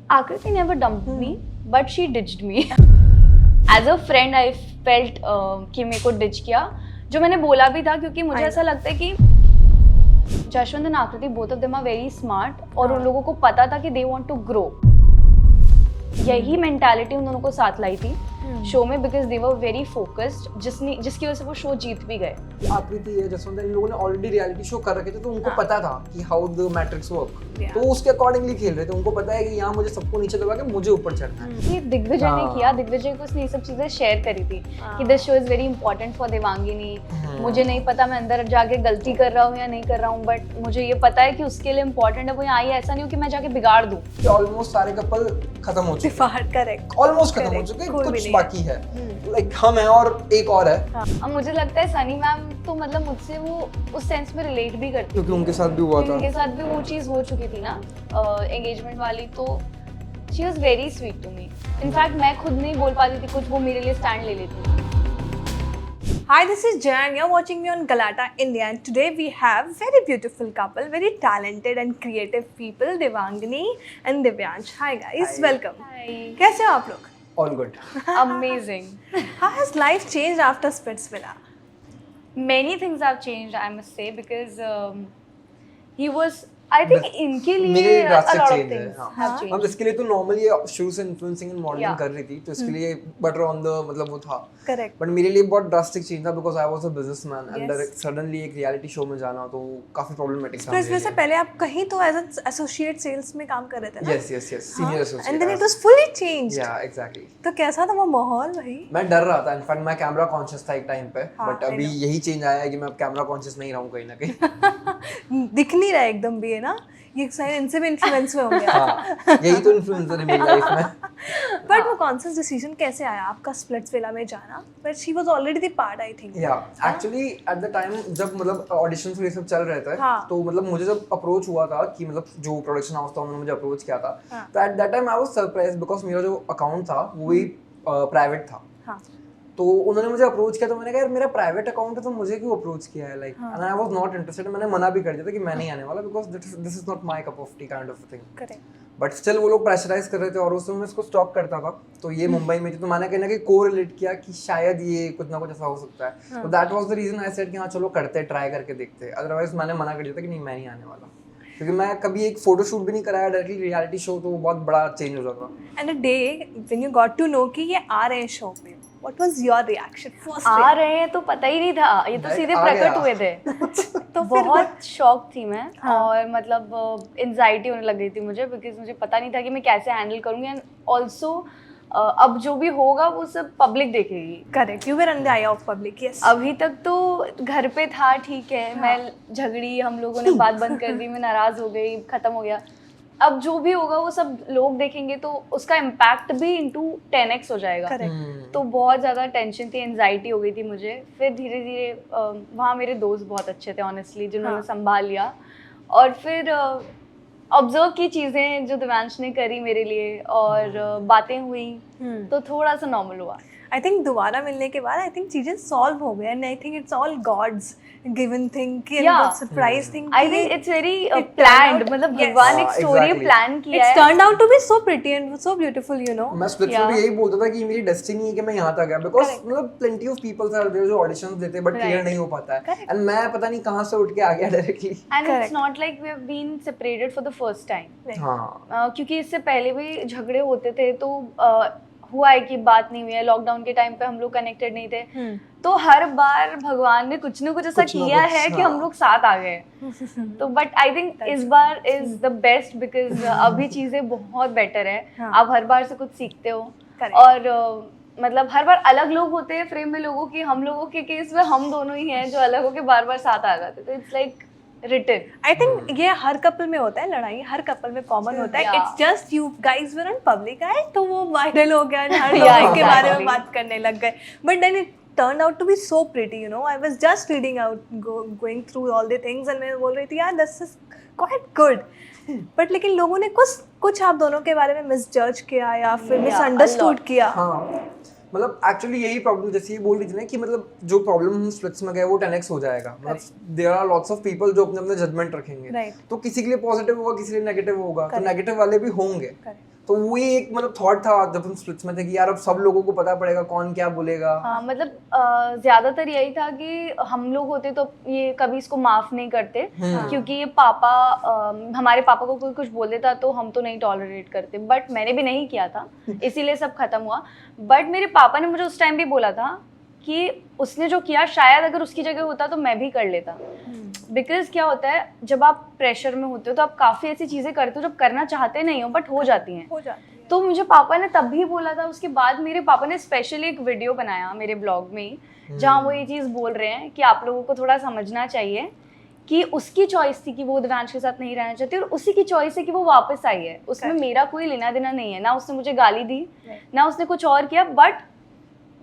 Akriti never dumped me, but she ditched me. As a friend, I felt कि मेरे को ditch किया, जो मैंने बोला भी था, क्योंकि मुझे ऐसा लगता है कि जशवंत एंड आकृति both of them are very smart, और उन लोगों को पता था कि they want to grow. यही मेंटालिटी उन दोनों को साथ लाई थी शो में, because they were very focused, जिसकी वजह से वो शो जीत भी गए. आकृति है, जसवंत, इन लोगों ने ऑलरेडी रियलिटी शो कर रखे थे, तो उनको पता था कि हाउ द मैट्रिक्स वर्क, तो उसके अकॉर्डिंगली खेल रहे थे. उनको पता है कि यहाँ मुझे सबको नीचे दबा के मुझे ऊपर चढ़ना है. ये दिग्विजय ने किया, दिग्विजय को उसने ये सब चीजें शेयर करी थी कि this show is very important for Devangini. मुझे नहीं पता मैं अंदर जाके गलती कर रहा हूँ या नहीं कर रहा हूँ, बट मुझे ये पता है कि उसके लिए इम्पोर्टेंट है वो यहाँ आई. ऐसा नहीं हो कि मैं जाके बिगाड़ दूँ. ऑलमोस्ट सारे कपल खत्म हो चुके हैं. करेक्ट, ऑलमोस्ट खत्म हो चुके हैं, कुछ बाकी है. लाइक हम हैं और एक और है. अब मुझे लगता है सनी मैम तो मतलब मुझसे वो उस सेंस में रिलेट भी करती, क्योंकि उनके साथ भी हुआ था. उनके साथ भी वो चीज़ हो चुकी थी ना एंगेजमेंट वाली, तो she was very sweet to me. In fact मैं खुद नहीं बोल पाती थी कुछ, वो मेरे लिए स्टैंड ले लेती. Hi, this is Jan. You're watching me on Galata India, and today we have very beautiful couple, very talented and creative people, Devangini and Divyansh. Hi guys, Hi. welcome. Hi. कैसे हो आप लोग? All good. Amazing. How has life changed after Splitsvilla? Many things have changed, I must say, because he was, I think इनके लिए मेरे a drastic lot of change है. things हाँ. have अब changed. इसके लिए तो नॉर्मली शूज से इन्फ्लुएंसिंग एंड मॉडलिंग Yeah. कर रही थी, तो इसके लिए बटर ऑन द मतलब वो था. Correct. बट मेरे लिए बहुत ड्रास्टिक चेंज था, because I was a businessman and Yes. Suddenly एक रियलिटी शो में जाना तो काफी प्रॉब्लमेटिक था. Splitsvilla से पहले आप कहीं तो एज एन एसोसिएट सेल्स में काम कर रहे थे ना? Yes yes yes, senior associate. And then it was fully changed. या एग्जैक्टली. तो कैसा था वो माहौल भाई? मैं डर रहा था. इनफैक्ट मैं कैमरा कॉन्शियस था एक टाइम पे, हाँ, बट अभी यही चेंज आया है कि मैं अब कैमरा कॉन्शियस नहीं रहूं कहीं ना कहीं. दिख नहीं रहा एकदम भी, है ना? ये सारे इनसे भी इन्फ्लुएंस हुए होंगे. हाँ, यही तो इन्फ्लुएंसर है मेरी लाइफ में. बट वो कॉन्शियस डिसीजन कैसे आया आपका स्प्लिट्सविला में जाना? But she was already the part, I think. या एक्चुअली एट द टाइम जब मतलब ऑडिशंस ये सब चल रहे थे, हाँ. तो मतलब मुझे जब अप्रोच हुआ था कि मतलब जो प्रोडक्शन हाउस था उन्होंने मुझे अप्रोच किया था, हाँ. तो at that time I was surprised because मेरा जो अकाउंट था वो भी प्राइवेट था. हाँ. तो उन्होंने मुझे अप्रोच किया, तो मैंने कहा यार मेरा प्राइवेट अकाउंट है तो मुझे क्यों अप्रोच किया है, like and I was not interested. मैंने मना भी कर दिया था कि मैं नहीं आने वाला, because this is not my cup of T kind of thing. Correct. But still वो लोग प्रेशराइज कर रहे थे और उस समय मैं इसको स्टॉक करता था. तो ये मुंबई में थी, तो मैंने कहीं ना कहीं कोरिलेट किया कि शायद ये कुछ ना कुछ ऐसा हो सकता है. तो that was the reason I said कि हाँ चलो करते हैं, ट्राई करके देखते हैं. अदरवाइज मैंने मना कर दिया था कि नहीं, मैं नहीं आने वाला, क्योंकि मैं कभी एक फोटोशूट भी नहीं कराया डायरेक्टली रियलिटी शो, तो वो बहुत बड़ा चेंज हो जाता. And a day when you got to know कि ये आ रहे हैं शो पे, what was your reaction first? आ रहे हैं तो पता ही नहीं था, ये तो सीधे प्रकट हुए थे. तो बहुत शॉक थी मैं. हाँ. और मतलब एंजाइटी होने लग गई थी मुझे, बिकॉज मुझे पता नहीं था कि मैं कैसे हैंडल करूँगी. एंड ऑल्सो अब जो भी होगा वो सब पब्लिक देखेगी. Correct, you were in the I of public. Yes. अभी तक तो घर पे था, ठीक है. हाँ. मैं झगड़ी, हम लोगों ने बात बंद कर दी, मैं नाराज हो गई, खत्म हो गया. अब जो भी होगा वो सब लोग देखेंगे, तो उसका इम्पैक्ट भी इंटू 10x हो जाएगा. करेक्ट. तो बहुत ज़्यादा टेंशन थी, एंजाइटी हो गई थी मुझे. फिर धीरे धीरे वहाँ मेरे दोस्त बहुत अच्छे थे ऑनेस्टली, जिन्होंने हाँ. संभाल लिया. और फिर ऑब्जर्व की चीज़ें जो दिव्यांश ने करी मेरे लिए, और बातें हुई, तो थोड़ा सा नॉर्मल हुआ. आई थिंक दोबारा मिलने के बाद आई थिंक चीजें सॉल्व हो गई, and I think it's all God's given thing कि surprise thing. I think it's very planned, मतलब भगवान एक स्टोरी प्लान किया है. It's turned out to be so pretty and so beautiful, you know. मैं स्प्लिट्स में भी यही बोलता था कि मेरी डेस्टिनी है कि मैं यहाँ तक गया, बिकॉज मतलब plenty of peoples are there जो ऑडिशंस देते हैं बट क्लियर नहीं हो पाता है. एंड मैं पता नहीं कहाँ से उठ के आ गया directly. And it's not like we have been separated for the first time. हाँ, क्योंकि इससे पहले भी झगड़े होते थे, तो हुआ है कि बात नहीं हुई है. लॉकडाउन के टाइम पे हम लोग कनेक्टेड नहीं थे, तो हर बार भगवान ने कुछ ना कुछ ऐसा किया है कि हम लोग साथ आ गए. तो बट आई थिंक इस bar is the best, because अभी चीजें बहुत बेटर है. आप हर बार से कुछ सीखते हो. और मतलब हर बार अलग लोग होते हैं फ्रेम में लोगों की. हम लोगों के केस में हम दोनों ही हैं जो अलग होके बार बार साथ आ जाते. तो it's like written. I think ये हर कपल में होता है, लड़ाई हर कपल में कॉमन होता है. Yeah. It's just you guys were on public eye, तो वो वायरल हो गया, हर Yeah, लोग के बारे में exactly. बात करने लग गए. But then it turned out to be so pretty, you know. I was just reading out, going through all the things, and मैं बोल रही थी यार this is quite good. But लेकिन लोगों ने कुछ आप दोनों के बारे में मिसजज किया या फिर मिसअंडरस्टूड किया. हाँ, मतलब एक्चुअली यही प्रॉब्लम, जैसे ये बोल रही थी ना कि मतलब जो प्रॉब्लम हम स्प्लिट्स में गए वो 10x हो जाएगा. मतलब there are lots of people जो अपने अपने जजमेंट रखेंगे. Right. तो किसी के लिए पॉजिटिव होगा, किसी के लिए नेगेटिव होगा, तो नेगेटिव वाले भी होंगे. तो वही एक मतलब थॉट था जब हम स्प्लिट्स में थे कि यार अब सब लोगों को पता पड़ेगा कौन क्या बोलेगा। हाँ मतलब ज्यादातर यही था कि हम लोग होते तो ये कभी इसको माफ नहीं करते, क्योंकि ये पापा हमारे पापा को कोई कुछ बोल देता तो हम तो नहीं टॉलरेट करते, बट मैंने भी नहीं किया था इसीलिए सब खत्म हुआ। बट मेरे पापा ने मुझे उस टाइम भी बोला था कि उसने जो किया शायद अगर उसकी जगह होता तो मैं भी कर लेता, बिकॉज क्या होता है जब आप प्रेशर में होते हो तो आप काफ़ी ऐसी चीज़ें करते हो जब करना चाहते नहीं हो बट हो जाती हैं। तो मुझे पापा ने तब भी बोला था। उसके बाद मेरे पापा ने स्पेशली एक वीडियो बनाया मेरे ब्लॉग में ही, जहाँ वो ये चीज़ बोल रहे हैं कि आप लोगों को थोड़ा समझना चाहिए कि उसकी चॉइस थी कि वो देवांश के साथ नहीं रहना चाहती और उसी की चॉइस है कि वो वापस आई है, उसमें मेरा कोई लेना देना नहीं है। ना उसने मुझे गाली दी ना उसने कुछ और किया, बट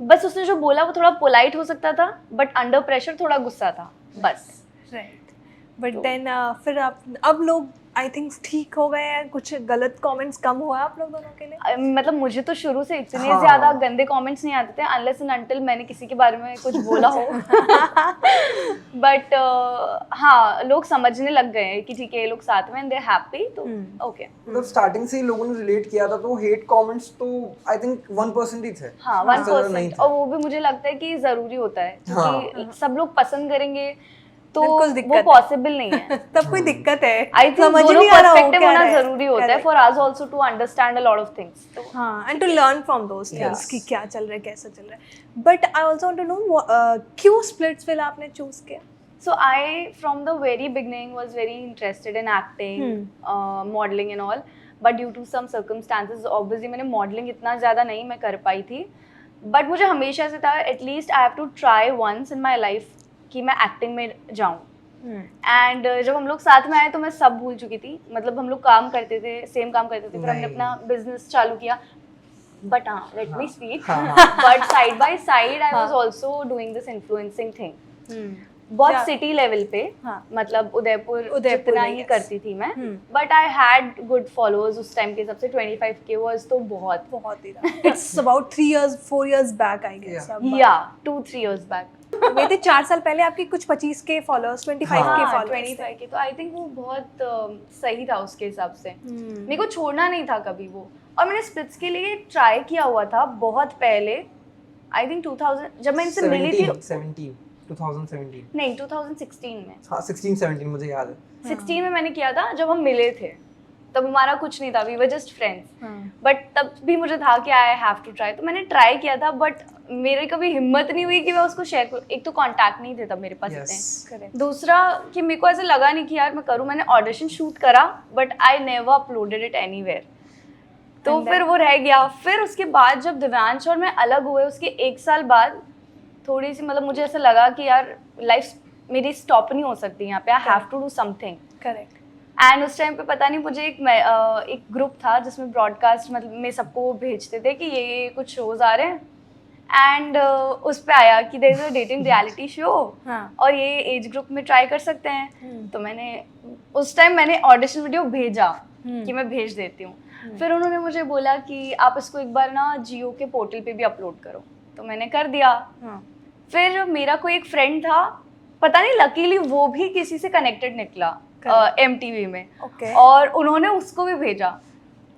बस उसने जो बोला वो थोड़ा पोलाइट हो सकता था, बट अंडर प्रेशर थोड़ा गुस्सा था बस। राइट, बट देन फिर आप अब लोग आई थिंक ठीक हो गए हैं, कुछ गलत कमेंट्स कम हुआ आप लोग दोनों के लिए? मतलब मुझे तो शुरू से इतने ज्यादा गंदे कमेंट्स नहीं आते थे अनलेस एंड अनटिल मैंने किसी के बारे में कुछ बोला हो। बट हाँ, लोग समझने लग गए हैं कि ठीक है ये लोग साथ में दे हैप्पी, तो ओके। मतलब स्टार्टिंग से ही लोगों ने रिलेट किया था, तो हेट कमेंट्स तो आई थिंक 1% ही थे। हाँ 1%, और वो भी मुझे लगता है कि जरूरी होता है क्योंकि सब लोग पसंद करेंगे तो वो पॉसिबल नहीं है। तब कोई दिक्कत है, आई थिंक दोनों पर्सपेक्टिव होना जरूरी होता है for us also to understand a lot of things. हाँ, and to learn from those things कि क्या चल रहा है कैसा चल रहा है। But I also want to know क्यों स्प्लिट्सविल आपने चूज किया? So I from the very beginning was very interested in acting, modeling and all, but due to some circumstances obviously मैंने modeling इतना ज़्यादा नहीं मैं कर पाई थी, but मुझे हमेशा से था at least I have to try once in my life कि मैं एक्टिंग में जाऊँ। एंड जब हम लोग साथ में आए तो मैं सब भूल चुकी थी, मतलब हम लोग काम करते थे, सेम काम करते थे, फिर हमने अपना बिजनेस चालू किया, बट हाँ let me speak, but side by side I was also doing this influencing thing बहुत सिटी लेवल पे, मतलब उदयपुर जितना ही करती थी मैं, but I had good followers उस टाइम के हिसाब से 25K वाज तो बहुत ही it's about 3 years 4 years back I guess. या 2-3 years बैक। ये थे 4 साल पहले आपके कुछ 25K followers, 25K followers, 25K, तो आई थिंक वो बहुत सही था उसके हिसाब से। मेरे को छोड़ना नहीं था कभी वो, और मैंने स्प्लिट्स के लिए ट्राई किया हुआ था बहुत पहले, आई थिंक 2000 जब मैं इनसे मिली थी 2017 नहीं 2016 में। हाँ 16-17 मुझे याद है। 16 में मैंने किया था जब हम मिले थे, तब हमारा कुछ नहीं था, we were just friends, but तब भी मुझे था कि आई हैव टू ट्राई, तो मैंने ट्राई किया था, बट मेरे कभी हिम्मत नहीं हुई कि मैं उसको शेयर करूँ। एक तो कांटेक्ट नहीं थे तब मेरे पास इतने, दूसरा कि मेरे को ऐसा लगा नहीं कि यार मैं करूँ। मैंने ऑडिशन शूट करा but I never uploaded it anywhere, तो फिर वो रह गया। फिर उसके बाद जब दिव्यांश और मैं अलग हुए उसके 1 साल बाद थोड़ी सी मतलब मुझे ऐसा लगा कि यार लाइफ मेरी स्टॉप नहीं हो सकती यहाँ पे, I have to do something. Correct. And उस टाइम पे पता नहीं मुझे एक ग्रुप था जिसमें ब्रॉडकास्ट मतलब में सबको भेजते थे कि ये कुछ शोज आ रहे हैं, एंड उस पे आया कि there is a dating reality show और ये एज ग्रुप में ट्राई कर सकते हैं। तो मैंने उस टाइम मैंने ऑडिशन वीडियो भेजा कि मैं भेज देती हूँ। फिर उन्होंने मुझे बोला कि आप इसको एक बार ना जियो के पोर्टल पे भी अपलोड करो, तो मैंने कर दिया। फिर मेरा कोई एक फ्रेंड था, पता नहीं लकीली वो भी किसी से कनेक्टेड निकला MTV में, और उन्होंने उसको भी भेजा,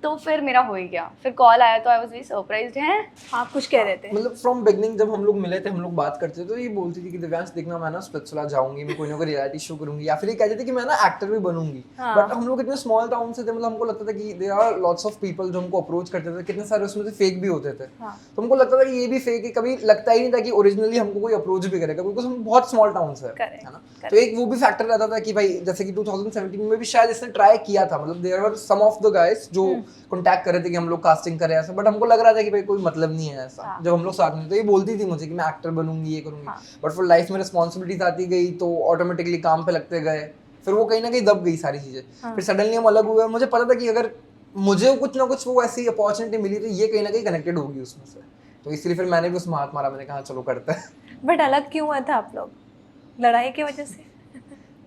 तो फिर मेरा हो ही गया। फिर कॉल आया तो आई वाज वेरी सरप्राइज्ड। हैं आप कुछ कह रहे थे? मतलब फ्रॉम बिगनिंग जब हम लोग मिले थे, हम लोग बात करते थे, तो ये बोलती थी कि दिव्यांश देखना मैं ना स्प्लिट्सविला जाऊंगी, मैं कोई ना कोई रियलिटी शो करूंगी, या फिर ये कहते थे कि मैं ना एक्टर भी बनूंगी। बट हम लोग इतने स्मॉल टाउन से थे, मतलब हमको लगता था कि there are lots of people जो हमको अप्रोच करते थे, कितने सारे उसमें से फेक भी होते थे। तो हमको लगता था कि ये भी फेक है, कभी लगता ही नहीं था कि ओरिजिनली हमको कोई अप्रोच भी करेगा, बिकॉज हम बहुत स्मॉल टाउन से है ना। तो एक वो भी फैक्टर रहता था कि भाई जैसे कि 2017 में भी शायद इसने ट्राई किया था, मतलब there were some of the guys जो कॉन्टैक्ट कर रहे थे कि हम लोग कास्टिंग करें ऐसा, बट हमको लग रहा था कि भाई कोई मतलब नहीं है ऐसा। जब हम लोग साथ में, तो ये बोलती थी मुझे कि मैं एक्टर बनूंगी, ये करूंगी, बट फिर लाइफ में रिस्पॉन्सिबिलिटीज आती गई तो ऑटोमेटिकली काम पे लगते गए, फिर वो कहीं ना कहीं दब गई सारी चीजें। फिर सडनली हम अलग हुए, मुझे पता था कि अगर मुझे कुछ ना कुछ वो ऐसी अपॉर्चुनिटी मिली तो ये कहीं ना कहीं कनेक्टेड होगी उसमें से, तो इसलिए फिर मैंने भी उसमें हाथ मारा, मैंने कहा चलो करते हैं। बट अलग क्यों हुआ था आप लोग? लड़ाई की वजह से?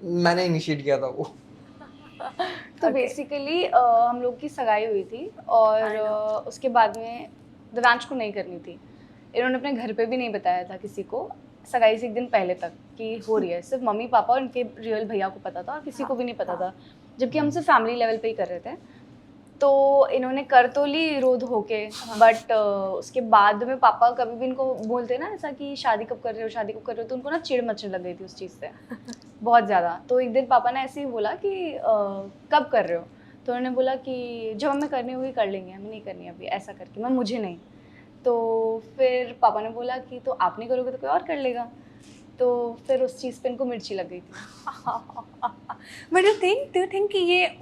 मैंने इनिशिएट किया था वो। तो बेसिकली हम लोग की सगाई हुई थी, और उसके बाद में दिव्यांश को नहीं करनी थी। इन्होंने अपने घर पे भी नहीं बताया था किसी को, सगाई से 1 दिन पहले तक कि हो रही है। सिर्फ मम्मी पापा और इनके रियल भैया को पता था, और किसी को भी नहीं पता था, जबकि हम सिर्फ फैमिली लेवल पे ही कर रहे थे। तो इन्होंने कर तो ली रोध होके, बट उसके बाद में पापा कभी भी इनको बोलते ना ऐसा कि शादी कब कर रहे हो, शादी कब कर रहे हो, तो उनको ना चिढ़ मचने लग गई थी उस चीज़ से बहुत ज़्यादा। तो एक दिन पापा ने ऐसे ही बोला कि कब कर रहे हो, तो उन्होंने बोला कि जब हमें करनी होगी कर लेंगे, हमें नहीं करनी अभी, ऐसा करके मैं मुझे नहीं। तो फिर पापा ने बोला कि तो आप नहीं करोगे तो कोई और कर लेगा, तो फिर उस चीज़ पे इनको मिर्ची लग गई थी। बट डू यू थिंक कि ये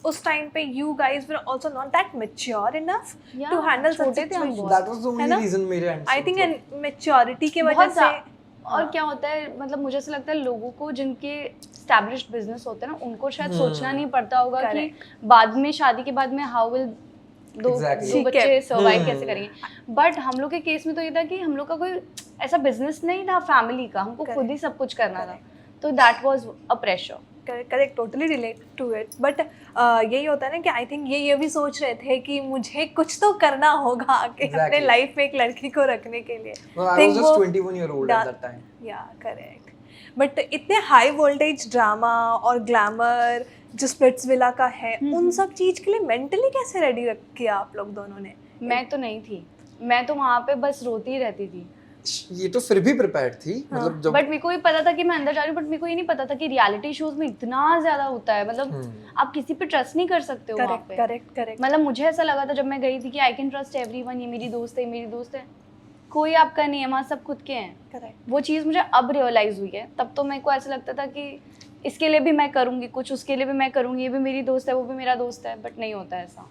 उस टाइम पे you guys were also not that mature enough to handle such छोटे थे हम situations? बहुत। That was the है only ना? reason मेरे end से I think मतलब- maturity के वजह बहुत से और क्या होता है, मतलब मुझे ऐसा लगता है लोगों को जिनके established बिजनेस होते हैं ना, उनको शायद सोचना नहीं पड़ता होगा कि बाद में, शादी के बाद में हाउ विल दो Exactly. बच्चे सर्वाइव कैसे करेंगे। बट हम लोग के केस में तो ये था कि हम लोग का कोई ऐसा बिजनेस नहीं था फैमिली का, हमको खुद ही सब कुछ करना था, तो that was a pressure. Correct, totally relate to it. But यही होता है ना कि आई थिंक ये भी सोच रहे थे कि मुझे कुछ तो करना होगा आगे अपने लाइफ में एक लड़की को रखने के लिए। No, I was just 21 year old at that time. या करेक्ट। बट इतने हाई वोल्टेज ड्रामा और ग्लैमर जो स्प्लिट्सविला का है, उन सब चीज के लिए मेंटली कैसे रेडी किया आप लोग दोनों ने? मैं तो नहीं थी, मैं तो वहाँ पे बस रोती ही रहती थी। ये तो फिर भी प्रिपेयर्ड थी, मतलब जब बट मेरे को भी पता था कि मैं अंदर जा रही हूँ, बट मेरे को ये नहीं पता था कि रियलिटी शोज में इतना ज्यादा होता है, मतलब आप किसी पे ट्रस्ट नहीं कर सकते हो वहाँ पे। करेक्ट। मतलब मुझे ऐसा लगा था जब मैं गई थी कि आई कैन ट्रस्ट एवरीवन, ये मेरी दोस्त है, मेरी दोस्त है, कोई आपका नहीं है, वहाँ सब खुद के हैं। करेक्ट। वो चीज़ मुझे अब रियलाइज हुई है, तब तो मेरे को ऐसा लगता था कि इसके लिए भी मैं करूँगी कुछ, उसके लिए भी मैं करूँगी, ये भी मेरी दोस्त है, वो भी मेरा दोस्त है, बट नहीं होता ऐसा।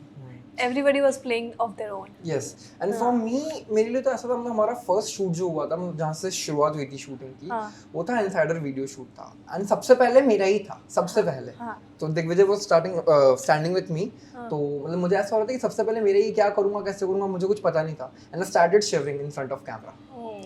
Everybody was playing of their own. Yes, and for me, मेरे लिए तो ऐसा था, मतलब हमारा फर्स्ट शूट जो हुआ था, जहाँ से शुरुआत हुई थी शूटिंग की, वो था इनसाइडर वीडियो शूट था, एंड सबसे पहले मेरा ही था, सबसे पहले। तो दिग्विजय वो स्टैंडिंग विद मी, तो मतलब मुझे ऐसा हो रहा था कि सबसे पहले मेरे ही, क्या करूँगा कैसे करूँगा, मुझे कुछ पता नहीं था, and I started shivering in front of camera.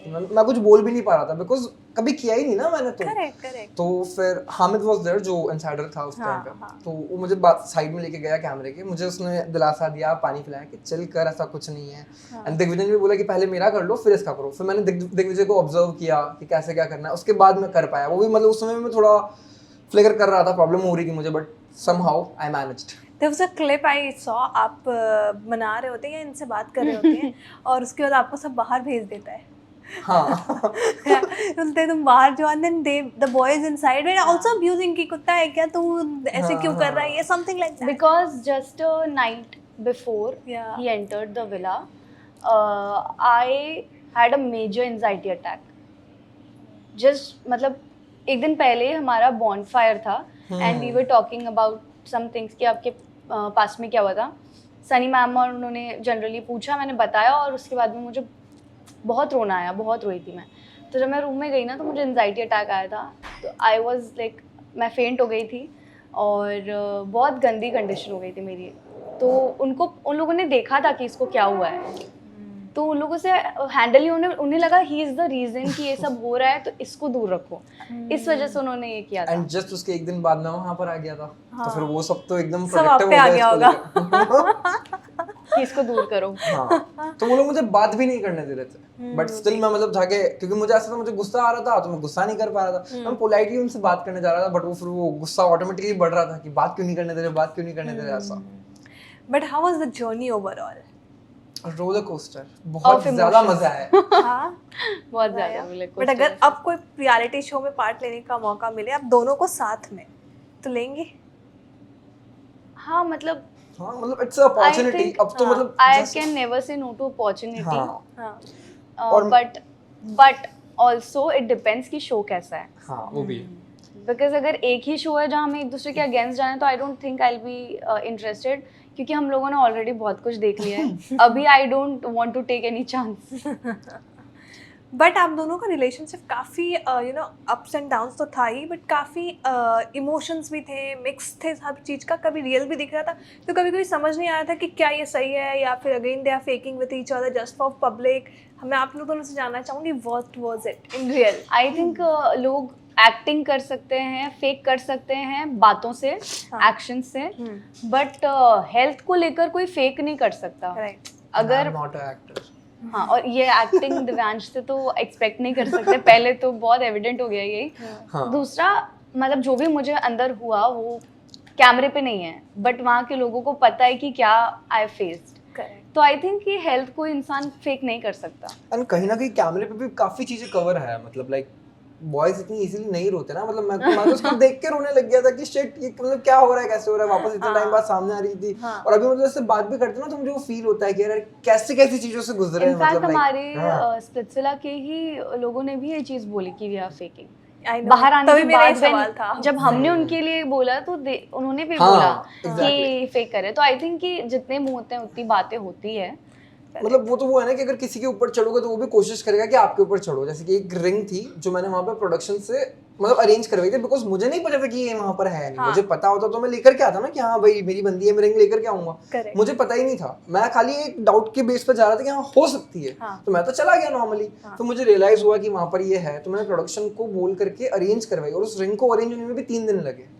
मैं कुछ बोल भी नहीं पा रहा था, बिकॉज कभी किया ही नहीं ना मैंने। तो करेक्ट। तो फिर हामिद वाज देयर जो इनसाइडर था उस टाइम पे, तो वो मुझे साइड में लेके गया कैमरे के, मुझे उसने दिलासा दिया, पानी पिलाया कि चल कर, ऐसा कुछ नहीं है। एंड दिग्विजय ने भी बोला कि पहले मेरा कर लो फिर इसका करो। फिर मैंने दिग्विजय को ऑब्जर्व किया कि कैसे क्या करना है, उसके बाद मैं कर पाया। वो भी मतलब उस समय में थोड़ा फ्लिकर कर रहा था, प्रॉब्लम हो रही थी मुझे, but somehow I managed. There was a clip I saw, आप बना रहे होते हैं या इनसे बात कर रहे होते हैं और उसके बाद आपको सब बाहर भेज देता है। हाँ। बोलते तुम बाहर जाओ, and then the boys inside were also abusing कि कुत्ता है क्या तू, ऐसे क्यों कर रहा है, ये something like that. Because just a night before he entered the villa, I had a major anxiety attack. Just मतलब एक दिन पहले हमारा bonfire था, and we were talking about some things कि आपके पास में क्या हुआ था। सनी मैम और उन्होंने जनरली पूछा, मैंने बताया, और उसके बाद में मुझे बहुत रोना आया, बहुत रोई थी मैं। तो जब मैं रूम में गई ना, तो मुझे एंजाइटी अटैक आया था, तो आई वाज लाइक, मैं फेंट हो गई थी और बहुत गंदी कंडीशन हो गई थी मेरी। तो उन लोगों ने देखा था कि इसको क्या हुआ है, तो उन लोगों से हैंडल ही उन्हें लगा ही इज द रीजन कि ये सब हो रहा है, तो इसको दूर रखो। इस वजह से उन्होंने ये किया था। एंड जस्ट उसके एक दिन बाद मैं वहाँ पर आ गया था, तो फिर वो सब तो एकदम सब आप पे आ गया होगा कि इसको दूर करो। हाँ, तो वो लोग मुझे बात भी नहीं करने दे रहे थे, बट स्टिल मैं मतलब जाके, क्योंकि मुझे ऐसा था, मुझे गुस्सा आ रहा था, तो मैं गुस्सा नहीं कर पा रहा था। मैं पोलाइटली उनसे बात करने जा रहा था, बट वो फिर वो गुस्सा ऑटोमेटिकली बढ़ रहा था कि बात क्यों नहीं करने दे रहे, बात क्यों नहीं करने दे रहे, ऐसा। But how was the journey overall? Roller coaster, बहुत ज्यादा मजा आया। हाँ, बहुत ज्यादा रोलर कोस्टर। बट अगर अब कोई रियलिटी शो में पार्ट लेने का मौका मिले आप दोनों को साथ में, तो लेंगे? हाँ, मतलब इट्स अ अपॉर्चुनिटी। अब तो मतलब I can never say no to opportunity, हाँ, बट ऑल्सो इट डिपेंड्स कि शो कैसा है। हाँ, वो भी। बिकॉज अगर एक ही शो है जहाँ हम एक दूसरे के अगेंस्ट जाएं, तो I don't think I will be interested, क्योंकि हम लोगों ने ऑलरेडी बहुत कुछ देख लिया है। अभी I don't want to take any chance. But आप दोनों का रिलेशनशिप काफ़ी अप्स एंड डाउन्स तो था ही, बट काफ़ी इमोशंस भी थे, मिक्स थे सब चीज़ का, कभी रियल भी दिख रहा था, तो कभी कभी समझ नहीं आ रहा था कि क्या ये सही है या फिर again they are faking with each other just for public. मैं आप लोगों से जानना चाहूँगी, what was it in real? I think लोग एक्टिंग कर सकते हैं, फेक कर सकते हैं बातों से, एक्शन से, बट हेल्थ को लेकर कोई फेक नहीं कर सकता। राइट। अगर नॉट अ एक्टर। हाँ, और ये एक्टिंग दिव्यांश से तो एक्सपेक्ट नहीं कर सकते, पहले तो बहुत एविडेंट हो गया यही। हाँ। दूसरा, मतलब जो भी मुझे अंदर हुआ वो कैमरे पे नहीं है, बट वहाँ के लोगों को पता है कि क्या आई फेस्ड। करेक्ट। तो आई थिंक कि हेल्थ को इंसान फेक नहीं कर सकता। एंड कहीं ना कहीं कैमरे पे भी काफी चीजें कवर है, मतलब लाइक बॉयज इतनी इजीली नहीं रोते ना, मतलब मैं तो उसको देख के रोने लग गया था कि शिट ये मतलब क्या हो रहा है, कैसे हो रहा है, वापस इतना टाइम बाद सामने आ रही थी। और अभी मतलब इससे बात भी करते ना तो मुझे वो फील होता है कि यार कैसे कैसी चीजों से गुजरे हैं, इनफैक्ट मतलब हमारे स्प्लिट्सविला के ही लोगों ने भी ये चीज बोली कि we are faking. I know, बाहर आने तभी के मेरा बाद ये सवाल था। जब हमने उनके लिए बोला तो उन्होंने भी हाँ, बोला exactly. कि फेक करे। तो आई थिंक कि जितने मुंह होते हैं उतनी बातें होती है। मतलब वो तो वो है ना कि अगर किसी के ऊपर चढ़ोगे तो वो भी कोशिश करेगा कि आपके ऊपर चढ़ो। जैसे कि एक रिंग थी जो मैंने वहाँ पे प्रोडक्शन से मतलब अरेंज करवाई थी, बिकॉज मुझे नहीं पता था कि ये वहाँ पर है नहीं। मुझे पता होता तो मैं लेकर के आता ना कि हाँ भाई मेरी बंदी है, मैं रिंग लेकर के आऊंगा। मुझे पता ही नहीं था, मैं खाली एक डाउट के बेस पर जा रहा था कि हाँ हो सकती है। तो मैं तो चला गया नॉर्मली। तो मुझे रियलाइज हुआ कि वहाँ पर ये है, तो मैंने प्रोडक्शन को बोल करके अरेंज करवाई और उस रिंग को अरेंज होने में भी 3 दिन लगे।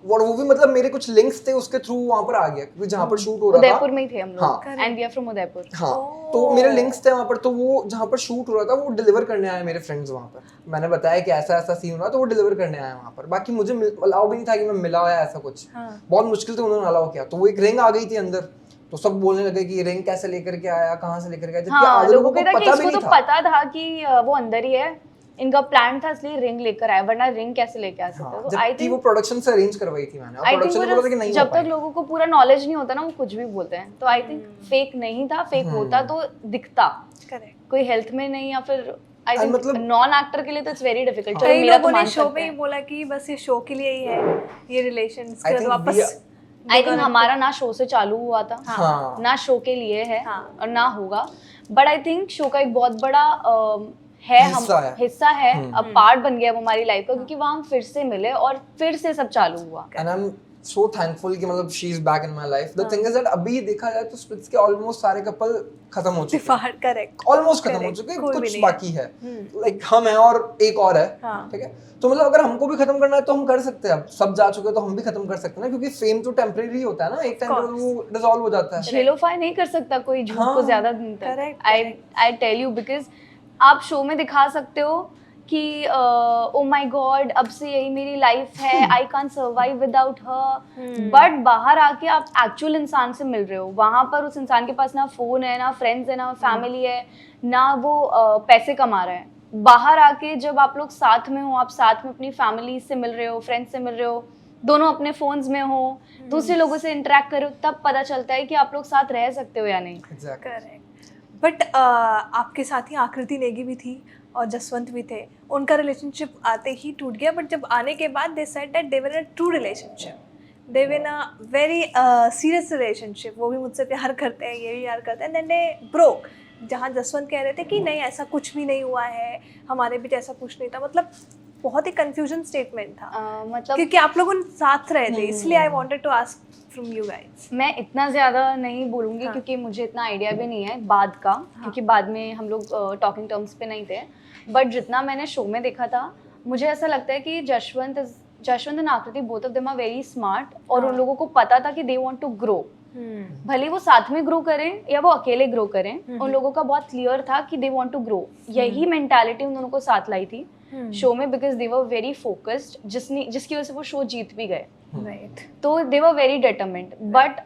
और वो भी मतलब मेरे कुछ लिंक्स थे उसके थ्रू वहाँ पर आ गया, क्योंकि जहाँ पर शूट हो रहा था उदयपुर में ही थे हम लोग, and we are from Udaipur. हाँ, तो मेरे लिंक्स थे वहाँ पर, तो वो जहाँ पर शूट हो रहा था वो डिलीवर करने आए मेरे फ्रेंड्स वहाँ पर। मैंने बताया कि ऐसा ऐसा सीन हुआ तो वो डिलीवर करने आए वहाँ पर। बाकी मुझे अलाउ भी नहीं था कि मैं मिला या ऐसा कुछ। बहुत मुश्किल से उन्होंने अलाउ किया। तो वो एक रिंग आ गई थी अंदर, तो सब बोलने लगे कि रिंग कैसे लेकर के आया, कहाँ से लेकर के आया, जबकि आधे लोगों को पता भी नहीं था। पता था कि वो अंदर ही है, इनका प्लान था इसलिए रिंग लेकर आया, वरना रिंग कैसे लेके आ सकते। तो आई थिंक वो प्रोडक्शन से अरेंज करवाई थी मैंने, और प्रोडक्शन ने बोला था कि नहीं हो जब पाएगा। तक लोगों को पूरा नॉलेज नहीं होता ना वो कुछ भी बोलते हैं। तो आई थिंक फेक नहीं था, फेक होता तो दिखता। करेक्ट। कोई हेल्थ में नहीं या फिर आई थिंक मतलब नॉन एक्टर के लिए तो इट्स वेरी डिफिकल्ट। कई लोगों ने शो में ही बोला कि बस ये शो के लिए ही है ये रिलेशन, इसके बाद वापस। आई थिंक हमारा ना शो से चालू हुआ था, ना शो के लिए है और ना होगा। बट आई थिंक शो का एक बहुत बड़ा हिस्सा है, अब पार्ट बन गया वो हमारी लाइफ का, क्योंकि वहाँ हम फिर से मिले और फिर से सब चालू हुआ। And I am so thankful कि मतलब she is back in my life. The thing is that अभी देखा जाए तो स्प्लिट्स के ऑलमोस्ट सारे कपल खत्म हो चुके हैं। करेक्ट, ऑलमोस्ट खत्म हो चुके हैं, कुछ बाकी है। लाइक हम हैं और एक और है, ठीक है। तो मतलब अगर हमको भी खत्म करना है तो हम कर सकते हैं। अब सब जा चुके हैं तो हम भी खत्म कर सकते हैं ना, क्योंकि फेम तो टेम्परेरी होता है ना, एक टाइम पर वो डिसॉल्व हो जाता है। झेलोफाई नहीं कर सकता कोई झूठ को ज्यादा दिन तक। आई टेल यू, बिकॉज आप शो में दिखा सकते हो कि ओ माय गॉड अब से यही मेरी लाइफ है, I can't survive without her. But बाहर आके आप एक्चुअल इंसान से मिल रहे हो, वहां पर उस इंसान के पास ना फोन है, ना फ्रेंड्स है, ना फैमिली है, ना वो पैसे कमा रहा है। बाहर आके जब आप लोग साथ में हो, आप साथ में अपनी फैमिली से मिल रहे हो, फ्रेंड्स से मिल रहे हो, दोनों अपने फोन्स में हो, दूसरे लोगों से इंटरेक्ट करो, तब पता चलता है कि आप लोग साथ रह सकते हो या नहीं। करेक्ट। बट आपके साथ ही आकृति नेगी भी थी और जसवंत भी थे, उनका रिलेशनशिप आते ही टूट गया। बट जब आने के बाद they said that they were in a true relationship, they were in a very serious relationship. वो भी मुझसे प्यार करते हैं, ये भी प्यार करते हैं। देन दे ब्रोक, जहाँ जसवंत कह रहे थे कि नहीं ऐसा कुछ भी नहीं हुआ है, हमारे बीच ऐसा कुछ नहीं था। मतलब बहुत ही कंफ्यूजन स्टेटमेंट था, मतलब क्योंकि आप लोग उन साथ रहे थे, इसलिए I wanted to ask from you guys. मैं इतना ज़्यादा नहीं बोलूँगी क्योंकि मुझे इतना आइडिया भी नहीं है बाद का, क्योंकि बाद में हम लोग टॉकिंग टर्म्स पे नहीं थे। बट जितना मैंने शो में देखा था, मुझे ऐसा लगता है कि Jashwant and Aakriti both of them are very smart, और उन लोगों को पता था कि दे वांट टू ग्रो। भले वो साथ में ग्रो करें या वो अकेले ग्रो करें, उन लोगों का बहुत क्लियर था कि दे वांट टू ग्रो। यही मेंटालिटी उन दोनों को साथ लाई थी शो में, because they were very focused, जिसकी वजह से वो शो जीत भी गए। राइट। तो they were very determined. But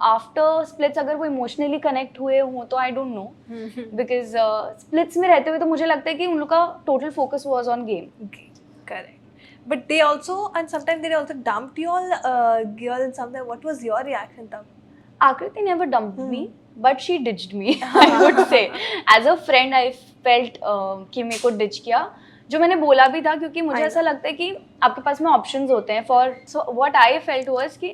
after Splits अगर वो इमोशनली कनेक्ट हुए हों तो I don't know, because Splits में रहते हुए तो मुझे लगता है कि उन लोग का total focus was on game. Correct. But they also, and sometimes they also dumped you all girl and something. What was your reaction तब? Akriti never dumped me, but she ditched me. I would say, as a friend, I felt कि मेरे को ditch किया, जो मैंने बोला भी था, क्योंकि मुझे ऐसा लगता है कि आपके पास में options होते हैं for. So what I felt was कि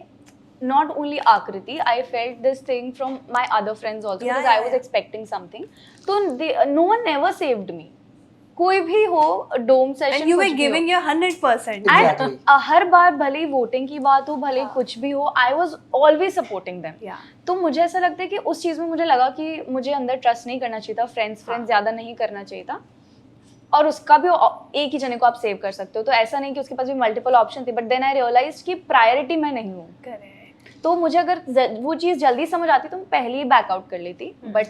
not only Akriti, I felt this thing from my other friends also, because I was expecting something. तो no one never saved me. कोई भी हो, dome session, and you were giving your 100%. Exactly. हर बार भले ही voting की बात हो, भले कुछ भी हो, I was always supporting them. तो मुझे ऐसा लगता है कि उस चीज़ में मुझे लगा कि मुझे अंदर ट्रस्ट नहीं करना चाहिए था, फ्रेंड्स ज़्यादा नहीं करना चाहिए था, और उसका भी एक ही जने को आप सेव कर सकते हो। तो ऐसा नहीं कि उसके पास भी मल्टीपल ऑप्शन थे, बट देन आई रियलाइज कि प्रायोरिटी मैं नहीं हूँ। तो मुझे अगर वो चीज़ जल्दी समझ आती तो मैं पहले ही बैकआउट कर लेती, बट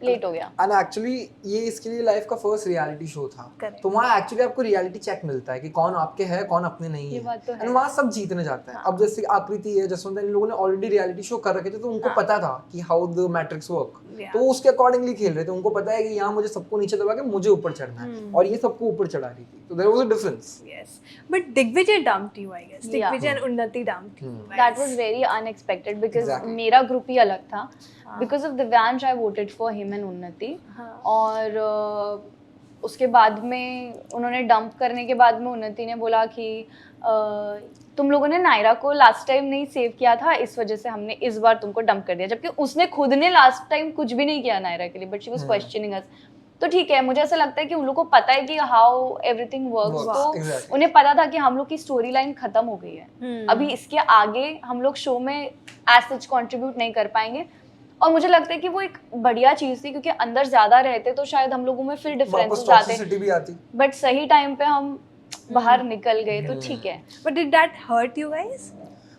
लेट हो गया। एंड एक्चुअली ये इसके लिए लाइफ का फर्स्ट रियलिटी शो था। Correct. तो वहाँ एक्चुअली आपको रियलिटी चेक मिलता है कि कौन आपके है कौन अपने नहीं ये है। बात तो है। एंड वहाँ सब जीतने जाते हैं। अब जैसे आकृति है, जसवंत, इन लोगों ने ऑलरेडी रियलिटी शो कर रखे थे, तो उनको पता था कि हाउ द मैट्रिक्स वर्क, तो उसके अकॉर्डिंगली खेल रहे थे। उनको पता है कि यहाँ मुझे सबको नीचे दबा के मुझे ऊपर चढ़ना है, और ये सबको ऊपर चढ़ा रही थी, तो there was a difference. Yes, but Digvijay dumped you, I guess. Yeah. Digvijay and Unnati dumped you. That was very unexpected because Exactly. मेरा ग्रुप ही अलग था। Because of Divyansh I voted for him and उन्नति। और उसके बाद में उन्होंने dump करने के बाद में उन्नति ने बोला कि तुम लोगों ने नायरा को लास्ट टाइम नहीं सेव किया था, इस वजह से हमने इस बार तुमको डंप कर दिया, जबकि उसने खुद ने लास्ट टाइम कुछ भी नहीं किया नायरा के लिए, बट शी वाज क्वेश्चनिंग अस। तो ठीक है, मुझे ऐसा लगता है कि उन लोगों को पता है कि हाउ एवरीथिंग वर्क्स, तो exactly. उन्हें पता था कि हम लोग की स्टोरी लाइन खत्म हो गई है। अभी इसके आगे हम लोग शो में एज सच कंट्रीब्यूट नहीं कर पाएंगे, और मुझे लगता है कि वो एक बढ़िया चीज थी, क्योंकि अंदर ज्यादा रहते तो शायद हम लोगों में फिर डिफरेंसेस आते, बट सही टाइम पे हम बाहर निकल गए, तो ठीक है। But did that hurt you guys?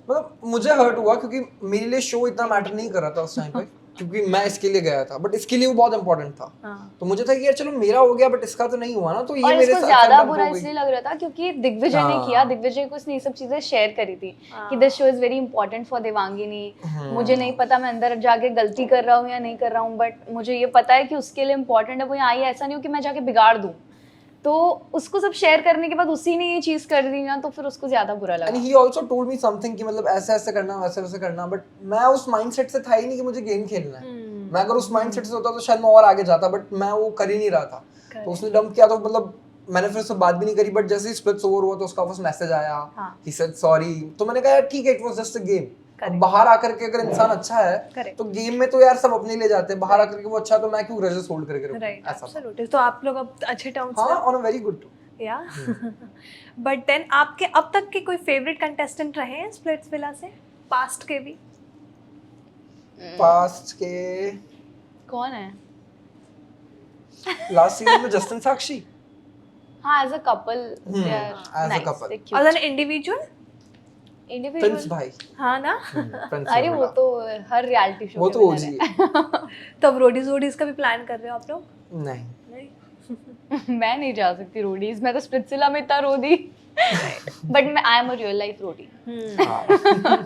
मतलब मुझे हर्ट हुआ क्योंकि मेरे लिए शो इतना मैटर नहीं कर रहा था उस टाइम पे, क्योंकि मैं इसके लिए गया था, बट इसके लिए वो बहुत इंपॉर्टेंट था। तो मुझे था कि यार चलो मेरा हो गया, बट इसका तो नहीं हुआ ना, तो ये और मेरे इसको साथ ज्यादा dump बुरा हो गई। इसलिए लग रहा था क्योंकि दिग्विजय ने किया, दिग्विजय को उसने ये सब चीजें शेयर करी थी कि this show is very important for Devangini. मुझे नहीं पता मैं अंदर जाके गलती कर रहा हूँ या नहीं कर रहा हूँ, बट मुझे ये पता है कि उसके लिए इंपॉर्टेंट है, वो यहाँ आई, ऐसा नहीं हो कि मैं जाके बिगाड़ दूँ। तो उसको सब शेयर करने के बाद उसी ने ये चीज कर दी ना, तो फिर उसको ज्यादा बुरा लगा। And he also told me something कि मतलब ऐसे ऐसे करना, वैसे वैसे करना, बट मैं उस माइंडसेट से था ही नहीं कि मुझे गेम खेलना है। मैं अगर उस माइंडसेट से होता तो शायद मैं और आगे जाता, बट मैं वो कर ही नहीं रहा था। तो उसने डंप किया, तो मतलब मैंने फिर उससे बात भी नहीं करी, बट जैसे ही स्प्लिट्स ओवर हुआ तो उसका वापस मैसेज आया, ही सेड सॉरी, तो मैंने कहा यार ठीक है, it was just a game. बाहर आकर के अगर इंसान अच्छा है तो गेम में तो यार सब अपने लिए जाते हैं, बाहर आकर के वो अच्छा, तो मैं क्यों ग्रजेस होल्ड करके रखूं? Right, ऐसा। absolutely. तो आप लोग अब अच्छे टर्म्स हाँ, ऑन अ वेरी गुड। या बट देन आपके अब तक के कोई फेवरेट कंटेस्टेंट रहे हैं स्प्लिट्स विला से, पास्ट के भी? पास्ट के कौन है? लास्ट सीजन में जस्टिन साक्षी, हाँ, as a couple they are as a nice, couple. They are cute an individual? Individual. Prince भाई, हाँ ना। प्रिंस अरे वो तो हर रियलिटी शो वो तो ओजी है। तो अब रोडीज का भी प्लान कर रहे हो आप लोग? नहीं, मैं नहीं जा सकती रोडीज, मैं तो स्प्लिट्सविला में इतना रो दी, but I am a real life Roadie.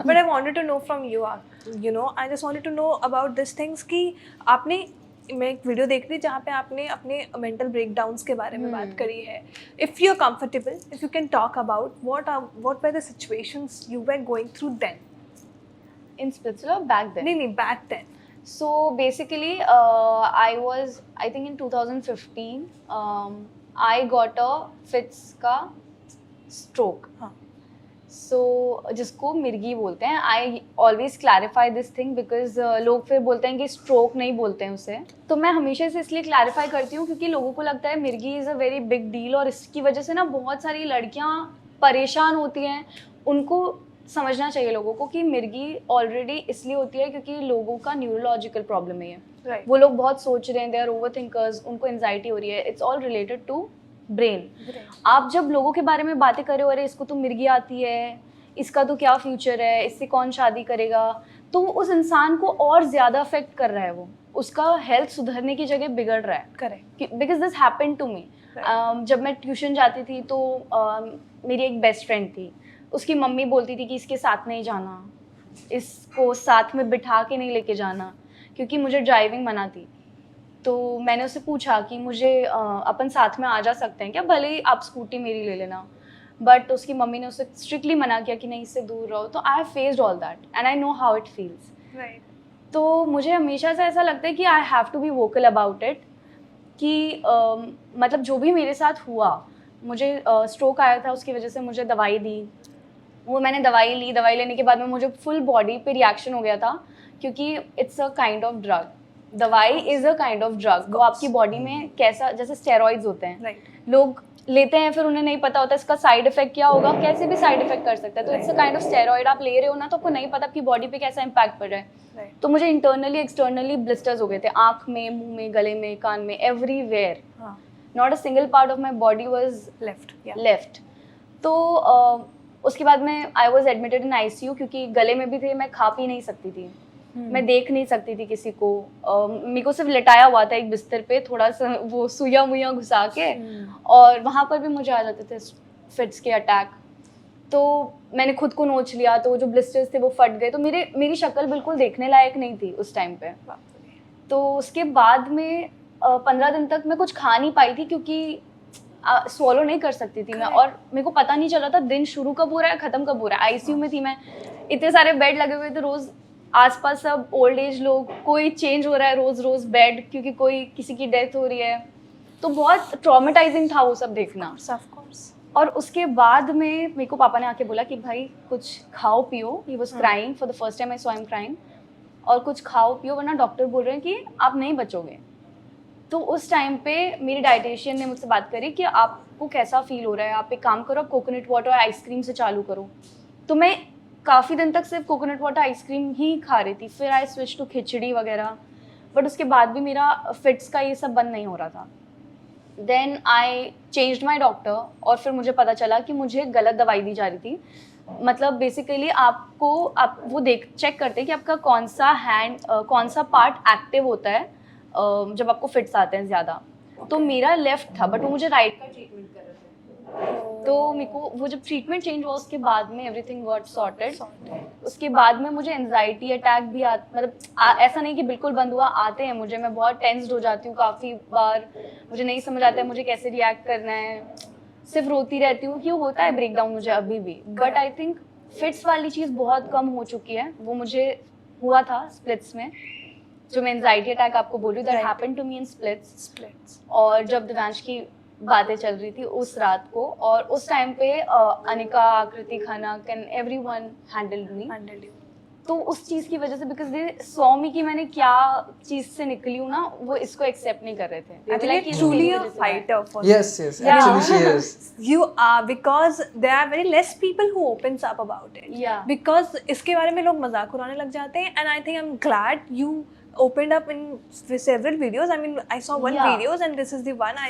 But I wanted to know from you, I just wanted to know about these things कि आपने, मैं एक वीडियो देख रही जहाँ पे आपने अपने मेंटल ब्रेकडाउन्स के बारे में बात करी है। If you are comfortable, if you can talk about what were the situations you were going through then? In Splitsvilla back then? नहीं, back then. So basically, I was, I think in 2015, I got a fits का stroke. हाँ. So जिसको मिर्गी बोलते हैं। I always clarify this thing because लोग फिर बोलते हैं कि stroke नहीं बोलते हैं उसे। तो मैं हमेशा से इसलिए clarify करती हूँ क्योंकि लोगों को लगता है मिर्गी is a very big deal, और इसकी वजह से ना बहुत सारी लड़कियाँ परेशान होती हैं। उनको समझना चाहिए लोगों को कि मिर्गी ऑलरेडी इसलिए होती है क्योंकि लोगों का न्यूरोलॉजिकल प्रॉब्लम है ये। Right. वो लोग बहुत सोच रहे हैं, दे आर ओवरथिंकर्स, उनको एंजाइटी हो रही है। It's all related to brain. आप जब लोगों के बारे में बातें कर रहे हो, अरे इसको तो मिर्गी आती है, इसका तो क्या फ्यूचर है, इससे कौन शादी करेगा, तो उस इंसान को और ज़्यादा अफेक्ट कर रहा है। वो उसका हेल्थ सुधरने की जगह बिगड़ रहा है। Correct. Because this happened to me. जब मैं ट्यूशन जाती थी तो मेरी एक बेस्ट फ्रेंड थी, उसकी मम्मी बोलती थी कि इसके साथ नहीं जाना, इसको साथ में बिठा के नहीं लेके जाना, क्योंकि मुझे ड्राइविंग मना थी। तो मैंने उससे पूछा कि मुझे अपन साथ में आ जा सकते हैं क्या, भले ही आप स्कूटी मेरी ले लेना, बट उसकी मम्मी ने उसे स्ट्रिक्टली मना किया कि नहीं, इससे दूर रहो। तो I have faced all that and I know how it feels. तो मुझे हमेशा से ऐसा लगता है कि I have to be vocal about it, कि मतलब जो भी मेरे साथ हुआ, मुझे स्ट्रोक आया था, उसकी वजह से मुझे दवाई दी, वो मैंने दवाई ली। दवाई लेने के बाद में मुझे फुल बॉडी पे रिएक्शन हो गया था, क्योंकि it's a kind of drug. दवाई is a kind of drug. वो आपकी बॉडी में कैसा, जैसे स्टेरॉइड्स होते हैं, लोग लेते हैं, फिर उन्हें नहीं पता होता इसका साइड इफेक्ट क्या होगा, कैसे भी साइड इफेक्ट कर सकता है। तो it's a kind of steroid. आप ले रहे हो ना, तो आपको नहीं पता आपकी बॉडी पे कैसा इम्पैक्ट पड़ रहा है। तो मुझे इंटरनली एक्सटर्नली ब्लिस्टर्स हो गए थे, आँख में, मुंह में, गले में, कान में, everywhere. Not a single part of my body was left. तो उसके बाद में I was admitted in ICU, क्योंकि गले में भी थे, मैं खा पी नहीं सकती थी। मैं देख नहीं सकती थी किसी को। मेरे को सिर्फ लेटाया हुआ था एक बिस्तर पे, थोड़ा सा वो सुइयां मुइयां घुसा के, और वहाँ पर भी मुझे आ जाते थे फिट्स के अटैक। तो मैंने खुद को नोच लिया, तो जो ब्लिस्टर्स थे वो फट गए, तो मेरी शक्ल बिल्कुल देखने लायक नहीं थी उस टाइम पे। तो उसके बाद में 15 दिन तक मैं कुछ खा नहीं पाई थी, क्योंकि स्वॉलो नहीं कर सकती थी मैं, और मेरे को पता नहीं चला था दिन शुरू कब हो रहा है ख़त्म कब हो रहा है। आईसीयू में थी मैं, इतने सारे बेड लगे हुए थे, रोज़ आसपास सब ओल्ड एज लोग, कोई चेंज हो रहा है रोज़ बेड, क्योंकि कोई किसी की डेथ हो रही है। तो बहुत ट्रॉमेटाइजिंग था वो सब देखना। और उसके बाद में मेरे को पापा ने आके बोला कि भाई कुछ खाओ पियो। He was crying for the first time, I saw him crying. और कुछ खाओ पियो वरना डॉक्टर बोल रहे हैं कि आप नहीं बचोगे। तो उस टाइम पे मेरी डाइटिशियन ने मुझसे बात करी कि आपको कैसा फील हो रहा है, आप एक काम करो, आप कोकोनट वाटर और आइसक्रीम से चालू करो। तो मैं काफ़ी दिन तक सिर्फ कोकोनट वाटर आइसक्रीम ही खा रही थी, फिर आई स्विच टू खिचड़ी वगैरह। बट उसके बाद भी मेरा फिट्स का ये सब बंद नहीं हो रहा था। Then I changed my doctor, और फिर मुझे पता चला कि मुझे गलत दवाई दी जा रही थी। मतलब बेसिकली आप वो चेक करते हैं कि आपका कौन सा पार्ट एक्टिव होता है जब आपको फिट्स आते हैं ज़्यादा। तो मेरा लेफ्ट था, बट वो मुझे राइट का ट्रीटमेंट कर रहे थे। तो मेरे को वो जब ट्रीटमेंट चेंज हुआ उसके बाद में एवरीथिंग गॉट सॉर्टेड। उसके बाद में मुझे एंजाइटी अटैक भी ऐसा नहीं कि बिल्कुल बंद हुआ, आते हैं मुझे। मैं बहुत टेंस्ड हो जाती हूँ काफ़ी बार, मुझे नहीं समझ आता है मुझे कैसे रिएक्ट करना है, सिर्फ रोती रहती हूँ कि वो होता है ब्रेकडाउन मुझे अभी भी। बट आई थिंक फिट्स वाली चीज़ बहुत कम हो चुकी है। वो मुझे हुआ था स्प्लिट्स में, जो मैं एंजाइटी अटैक आपको बोल रही हूँ, that happened to me in Splits. और जब दिव्यांश की बातें चल रही थी उस रात को, और उस टाइम पे अनिका, आकृति, खाना, कैन एवरीवन हैंडल्ड मी। तो उस चीज़ की वजह से, बिकॉज दे सॉ मी कि मैंने क्या चीज़ से निकली हूँ ना, वो इसको एक्सेप्ट नहीं कर रहे थे। I think you're truly a fighter for Yes, actually she is. You are, because there are very less people who opens up about it. Yeah. Because इसके बारे में लोग मजाक उड़ाने लग जाते हैं, and I think I'm glad you opened up in several videos. I mean, I saw one videos and this is the one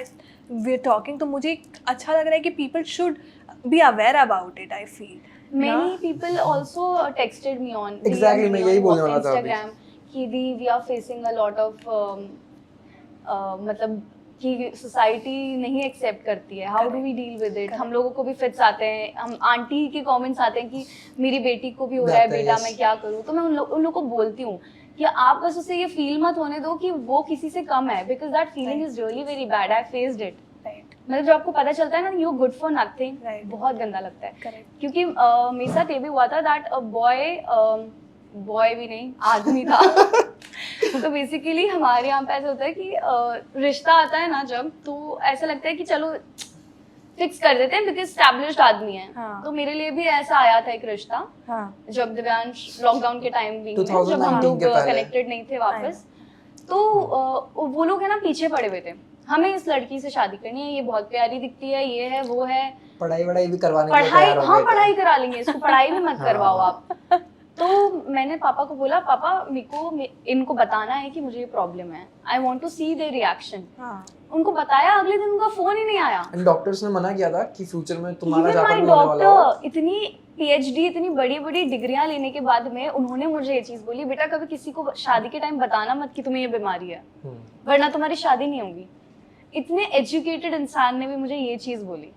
we're talking. तो मुझे अच्छा लग रहा है कि people should be aware about it. I feel. Many people also texted me on Exactly, मैं यही बोलने वाला था Instagram कि we are facing a lot of मतलब कि सोसाइटी नहीं एक्सेप्ट करती है। How do we deal with it? हम लोगों को भी फिट्स आते हैं, हम आंटी के कमेंट्स आते हैं कि मेरी बेटी को भी हो रहा है, बेटा मैं क्या करूँ? तो मैं उन लोगों को बोलती हूँ कि आप बस उसे ये फील मत होने दो कि वो किसी से कम है, because that feeling is really very bad. I faced it. मतलब जब आपको पता चलता है ना यू गुड फॉर नथिंग, बहुत गंदा लगता है। क्योंकि मेरे साथ ये भी हुआ था दैट अ बॉय भी नहीं, आदमी था। तो बेसिकली हमारे यहाँ पे ऐसा होता है कि रिश्ता आता है ना जब, तो ऐसा लगता है कि चलो फिक्स कर देते हैं बिकॉज एस्टैब्लिश्ड आदमी है। तो मेरे लिए भी ऐसा आया था एक रिश्ता, जब दिव्यांश लॉकडाउन के टाइम भी, जब हम लोग कनेक्टेड नहीं थे वापस, तो वो लोग है ना पीछे पड़े हुए थे, हमें इस लड़की से शादी करनी है, ये बहुत प्यारी दिखती है, ये है वो है, पढ़ाई भी करवाने पढ़ाई करा लेंगे, इसको पढ़ाई भी मत करवाओ आप। तो मैंने पापा को बोला, पापा इनको बताना है कि मुझे ये प्रॉब्लम है, I want to see their reaction. उनको बताया, अगले दिन उनका फोन ही नहीं आया। डॉक्टर्स ने मना किया था कि फ्यूचर में तुम्हारा जाकर होने वाला हो। इतनी पीएचडी, इतनी बड़ी बड़ी डिग्रियां लेने के बाद में उन्होंने मुझे ये चीज बोली, बेटा कभी किसी को शादी के टाइम बताना मत कि तुम्हें ये बीमारी है, वरना तुम्हारी शादी नहीं होगी। इतने एजुकेटेड इंसान ने भी मुझे ये चीज बोली।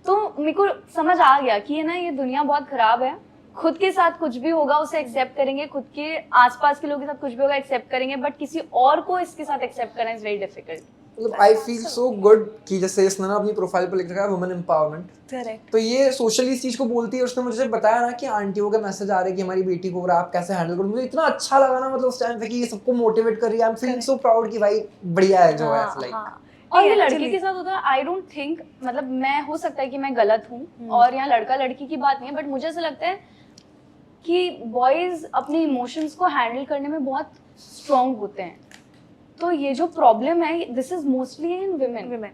तो मेरे को समझ आ गया कि ना ये दुनिया बहुत खराब है। खुद के साथ कुछ भी होगा उसे एक्सेप्ट करेंगे, खुद के आसपास के लोगों के साथ कुछ भी होगा एक्सेप्ट करेंगे, बट किसी और को इसके साथ एक्सेप्ट करना इज वेरी डिफिकल्ट। मतलब आई फील सो गुड कि जैसे इसने ना अपनी प्रोफाइल पर लिख रखा है वुमेन एम्पावरमेंट, करेक्ट। तो ये सोशली इस चीज को बोलती है। उसने मुझे बताया ना कि आंटियों का मैसेज आ रहा है कि हमारी बेटी को आप कैसे हैंडल करो, मुझे इतना अच्छा लगा ना, मतलब उस टाइम पे कि ये सबको मोटिवेट कर रही है। आई एम फीलिंग सो प्राउड कि भाई बढ़िया है जो है लाइक। और ये लड़के के साथ होता है, आई डोंट थिंक, मतलब मैं हो सकता है कि मैं गलत हूँ और यहाँ लड़का लड़की की बात नहीं है, बट मुझे ऐसा लगता है कि बॉयज अपने इमोशंस को हैंडल करने में बहुत स्ट्रॉन्ग होते हैं। तो ये जो प्रॉब्लम है this is mostly in women,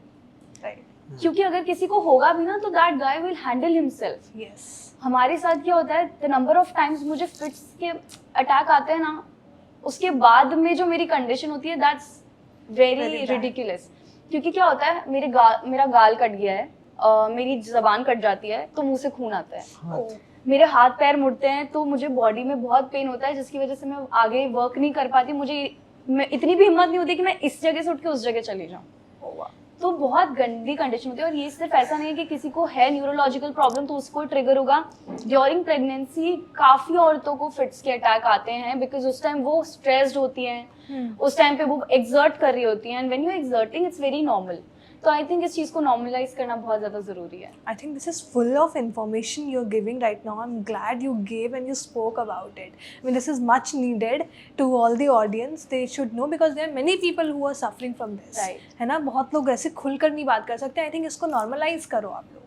क्योंकि अगर किसी को होगा भी ना तो that guy will handle himself. Yes, हमारे साथ क्या होता है, द नंबर ऑफ टाइम्स मुझे फिट्स के अटैक आते हैं ना, उसके बाद में जो मेरी कंडीशन होती है दैट्स वेरी रिडिकुलस। क्योंकि क्या होता है, मेरा गाल कट गया है, मेरी जबान कट जाती है, तो मुंह से खून आता है। मेरे हाथ पैर मुड़ते हैं तो मुझे बॉडी में बहुत पेन होता है, जिसकी वजह से मैं आगे वर्क नहीं कर पाती। मैं इतनी भी हिम्मत नहीं होती कि मैं इस जगह से उठ के उस जगह चली जाऊँ। तो बहुत गंदी कंडीशन होती है। और ये सिर्फ ऐसा नहीं है कि किसी को है न्यूरोलॉजिकल प्रॉब्लम तो उसको ट्रिगर होगा। ड्यूरिंग प्रेगनेंसी काफ़ी औरतों को फिट्स के अटैक आते हैं, बिकॉज उस टाइम वो स्ट्रेस्ड होती हैं, उस टाइम पे वो एक्सर्ट कर रही होती हैं, and when you exerting it's very normal. तो आई थिंक इस चीज़ को नॉर्मलाइज करना बहुत ज़्यादा ज़रूरी है। I think this is full of information you're giving right now. I'm glad you gave and you spoke about it. I mean, this is much needed to all the audience. They should know because there are many people who are suffering from this. Right. है ना, बहुत लोग ऐसे खुलकर नहीं बात कर सकते. I think इसको normalize करो आप लोग.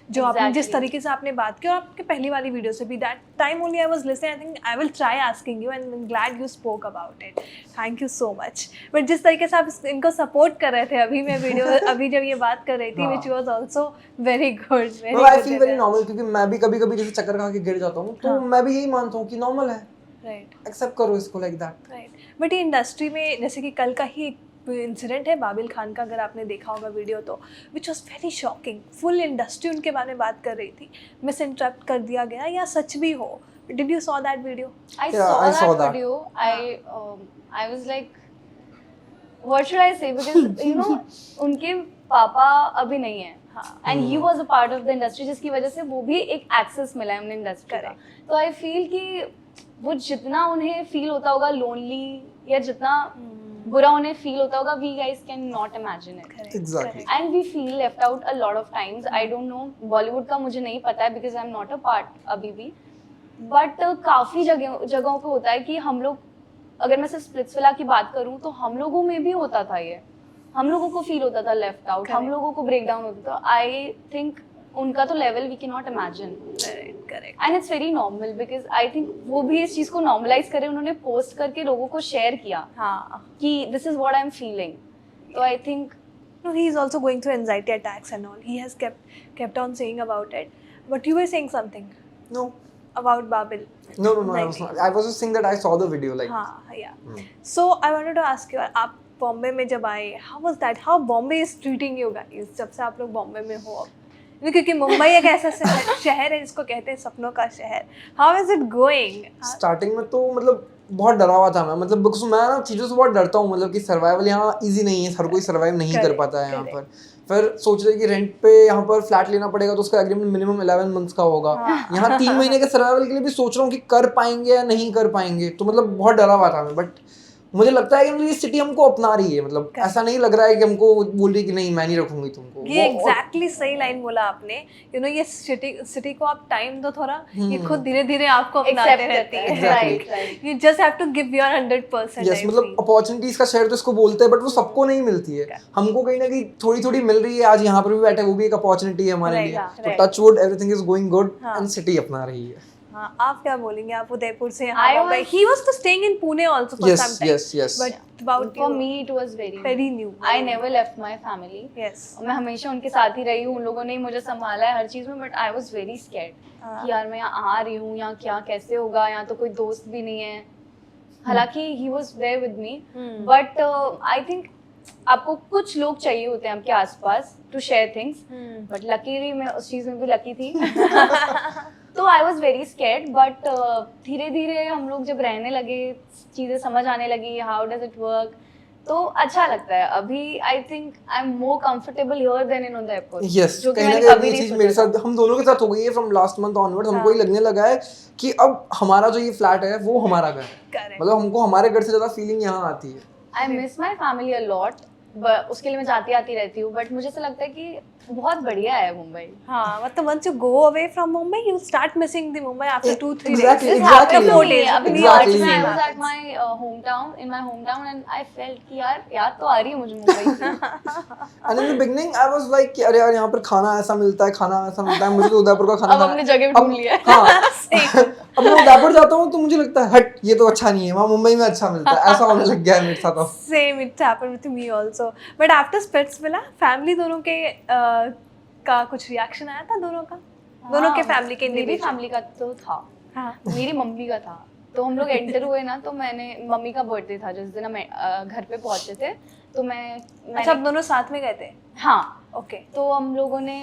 जो आपने जिस तरीके से आपने बात की और आपके पहली वाली वीडियो से भी, that time only I was listening, I think I will try asking you and I am glad you spoke about it. Thank you so much. But जिस तरीके से आप इनको सपोर्ट कर रहे थे अभी, मैं वीडियो अभी जब ये बात कर रही थी, which was also very good. No, I feel very normal, क्योंकि मैं भी कभी-कभी जैसे चक्कर खा के गिर जाता हूँ, तो मैं भी यही मानता हूँ कि नॉर्मल है. राइट, एक्सेप्ट करो इसको लाइक दैट. राइट. बट ये इंडस्ट्री में जैसे कि कल का ही एक इंसिडेंट है बाबिल खान का, अगर आपने देखा होगा वीडियो तो, which was very shocking. Full industry उनके बारे में बात कर रही थी, मिस इंटरप्ट कर दिया गया या सच भी हो. Did you saw that video? I I saw saw that that. video. I was like, what should I say? Because you know, उनके पापा अभी नहीं है, and he was a part of the industry, जिसकी वजह से वो भी एक एक्सेस मिला है उन्हें इंडस्ट्री का. तो आई फील कि वो जितना उन्हें फील होता होगा लोनली, या जितना बुरा उन्हें फील होता होगा, we guys can not imagine it. Exactly. And we feel left out a lot of times. I don't know, Bollywood का मुझे नहीं पता है because I'm not a part अभी भी. बट काफ़ी जगहों पे होता है कि हम लोग, अगर मैं सिर्फ स्प्लिट्सविला की बात करूँ तो हम लोगों में भी होता था ये. हम लोगों को फील होता था लेफ्ट आउट, हम लोगों को ब्रेक डाउन होता था. आई थिंक उनका तो level we can not imagine. Correct. And it's very normal because I think वो भी इस चीज़ को नॉर्मलाइज करे, उन्होंने पोस्ट करके लोगों को शेयर किया कि this is what I am feeling. तो I think No, he is also going through anxiety attacks and all. He has kept on saying about it. But you were saying something No. about Babil. No, I was not. I was just saying that I saw the video like. हाँ, yeah. So I wanted to ask you, आप बॉम्बे में जब आए, how was that? How Bombay is treating you guys? जब से आप लोग बॉम्बे में हो अब, क्योंकि मुंबई एक ऐसा शहर है जिसको कहते हैं सपनों का शहर. How is it going? Starting में तो मतलब बहुत डरा हुआ था मैं, मतलब बिकॉज मैं ना चीज़ों से बहुत डरता हूँ, मतलब कि सर्वाइवल यहाँ इजी नहीं है, हर कोई सर्वाइव नहीं कर पाता है यहाँ पर. फिर सोच रहे कि रेंट पे यहाँ पर फ्लैट लेना पड़ेगा तो उसका एग्रीमेंट मिनिमम 11 मंथ्स का होगा. यहाँ 3 महीने के सर्वाइवल के लिए भी सोच रहा हूँ कि कर पाएंगे या नहीं कर पाएंगे. तो मतलब बहुत डरा हुआ था मैं. बट मुझे लगता है कि मतलब ये सिटी हमको अपना रही है, मतलब ऐसा नहीं लग रहा है कि हमको बोल रही है कि नहीं मैं नहीं रखूंगी तुमको. ये एग्जैक्टली सही लाइन बोला आपने. यू नो, ये सिटी को आप टाइम दो थोड़ा, ये खुद धीरे धीरे आपको अपनाते रहती है. Right. You just have to give your 100%. Yes, मतलब अपॉर्चुनिटीज का शेयर तो इसको बोलते हैं, बट वो सबको नहीं मिलती है. हमको कहीं ना कहीं थोड़ी थोड़ी मिल रही है. आज यहाँ पर भी बैठे, वो भी एक अपॉर्चुनिटी है हमारे लिए. तो touch wood, everything is going good and city अपना रही है. हाँ, आप क्या बोलेंगे? आप उदयपुर से यहाँ Bombay. He was to staying in Pune also for some time. Yes. But about For you, me it was very new. I never left my family. Yes. मैं हमेशा उनके साथ ही रही हूँ. उन लोगों ने ही मुझे संभाला है हर चीज़ में. But I was very scared कि यार मैं यहाँ आ रही हूँ, यहाँ क्या कैसे होगा, यहाँ तो कोई दोस्त भी नहीं है. हालांकि he was there with me, but I think आपको कुछ लोग चाहिए होते हैं आपके आसपास to share things. But luckily मैं उस चीज़ में भी लकी थी. तो I was very scared. But धीरे धीरे हम लोग जब रहने लगे, चीज़ें समझ आने लगी, हाउ डज इट वर्क, तो अच्छा लगता है. अभी I think I am more comfortable here than in Udaipur. Yes, जो कि कहीं ना मैंने कहीं कभी ये नहीं चीज सोचा मेरे था. साथ, हम दोनों के साथ हो गई है. फ्रॉम लास्ट मंथ ऑनवर्ड्स हमको ही लगने लगा है कि अब हमारा जो ये फ्लैट है वो हमारा घर है. मतलब हमको हमारे घर से ज्यादा फीलिंग यहाँ आती है. I miss my family a lot. उसके लिए मैं जाती आती रहती हूँ. बट मुझे ऐसा लगता है कि बहुत बढ़िया है मुंबई. हाँ, मतलब once you go away from Mumbai, you start missing the Mumbai after 2-3 Exactly, days. exactly. After 4 days. अभी Exactly. I was at my hometown and I felt कि यार तो आ रही है मुझे मुंबई की. And in the beginning I was like कि अरे यार यहाँ पर खाना ऐसा मिलता है, मुझे तो उदयपुर का खाना अब हमने जगह भी ढूंढ लिया है. हाँ. अब मैं उदयपुर जाता हूँ तो मुझे लगता है हट ये तो अच्छा नहीं है, वहाँ मुंबई में अच्छा मिलता है. ऐसा होने लग गया है मेरे साथ. Same, it happened with me also. But after Splitsvilla, family दोनों के का कुछ रिएक्शन आया था दोनों का? दोनों के फैमिली के मेरी individual? फैमिली का तो था. हाँ. मेरी मम्मी का था. तो हम लोग एंटर हुए ना, तो मैंने, मम्मी का बर्थडे था जिस दिन हम घर पे पहुंचे थे. तो अच्छा, आप दोनों साथ में गए थे? हाँ. ओके. तो हम लोगों ने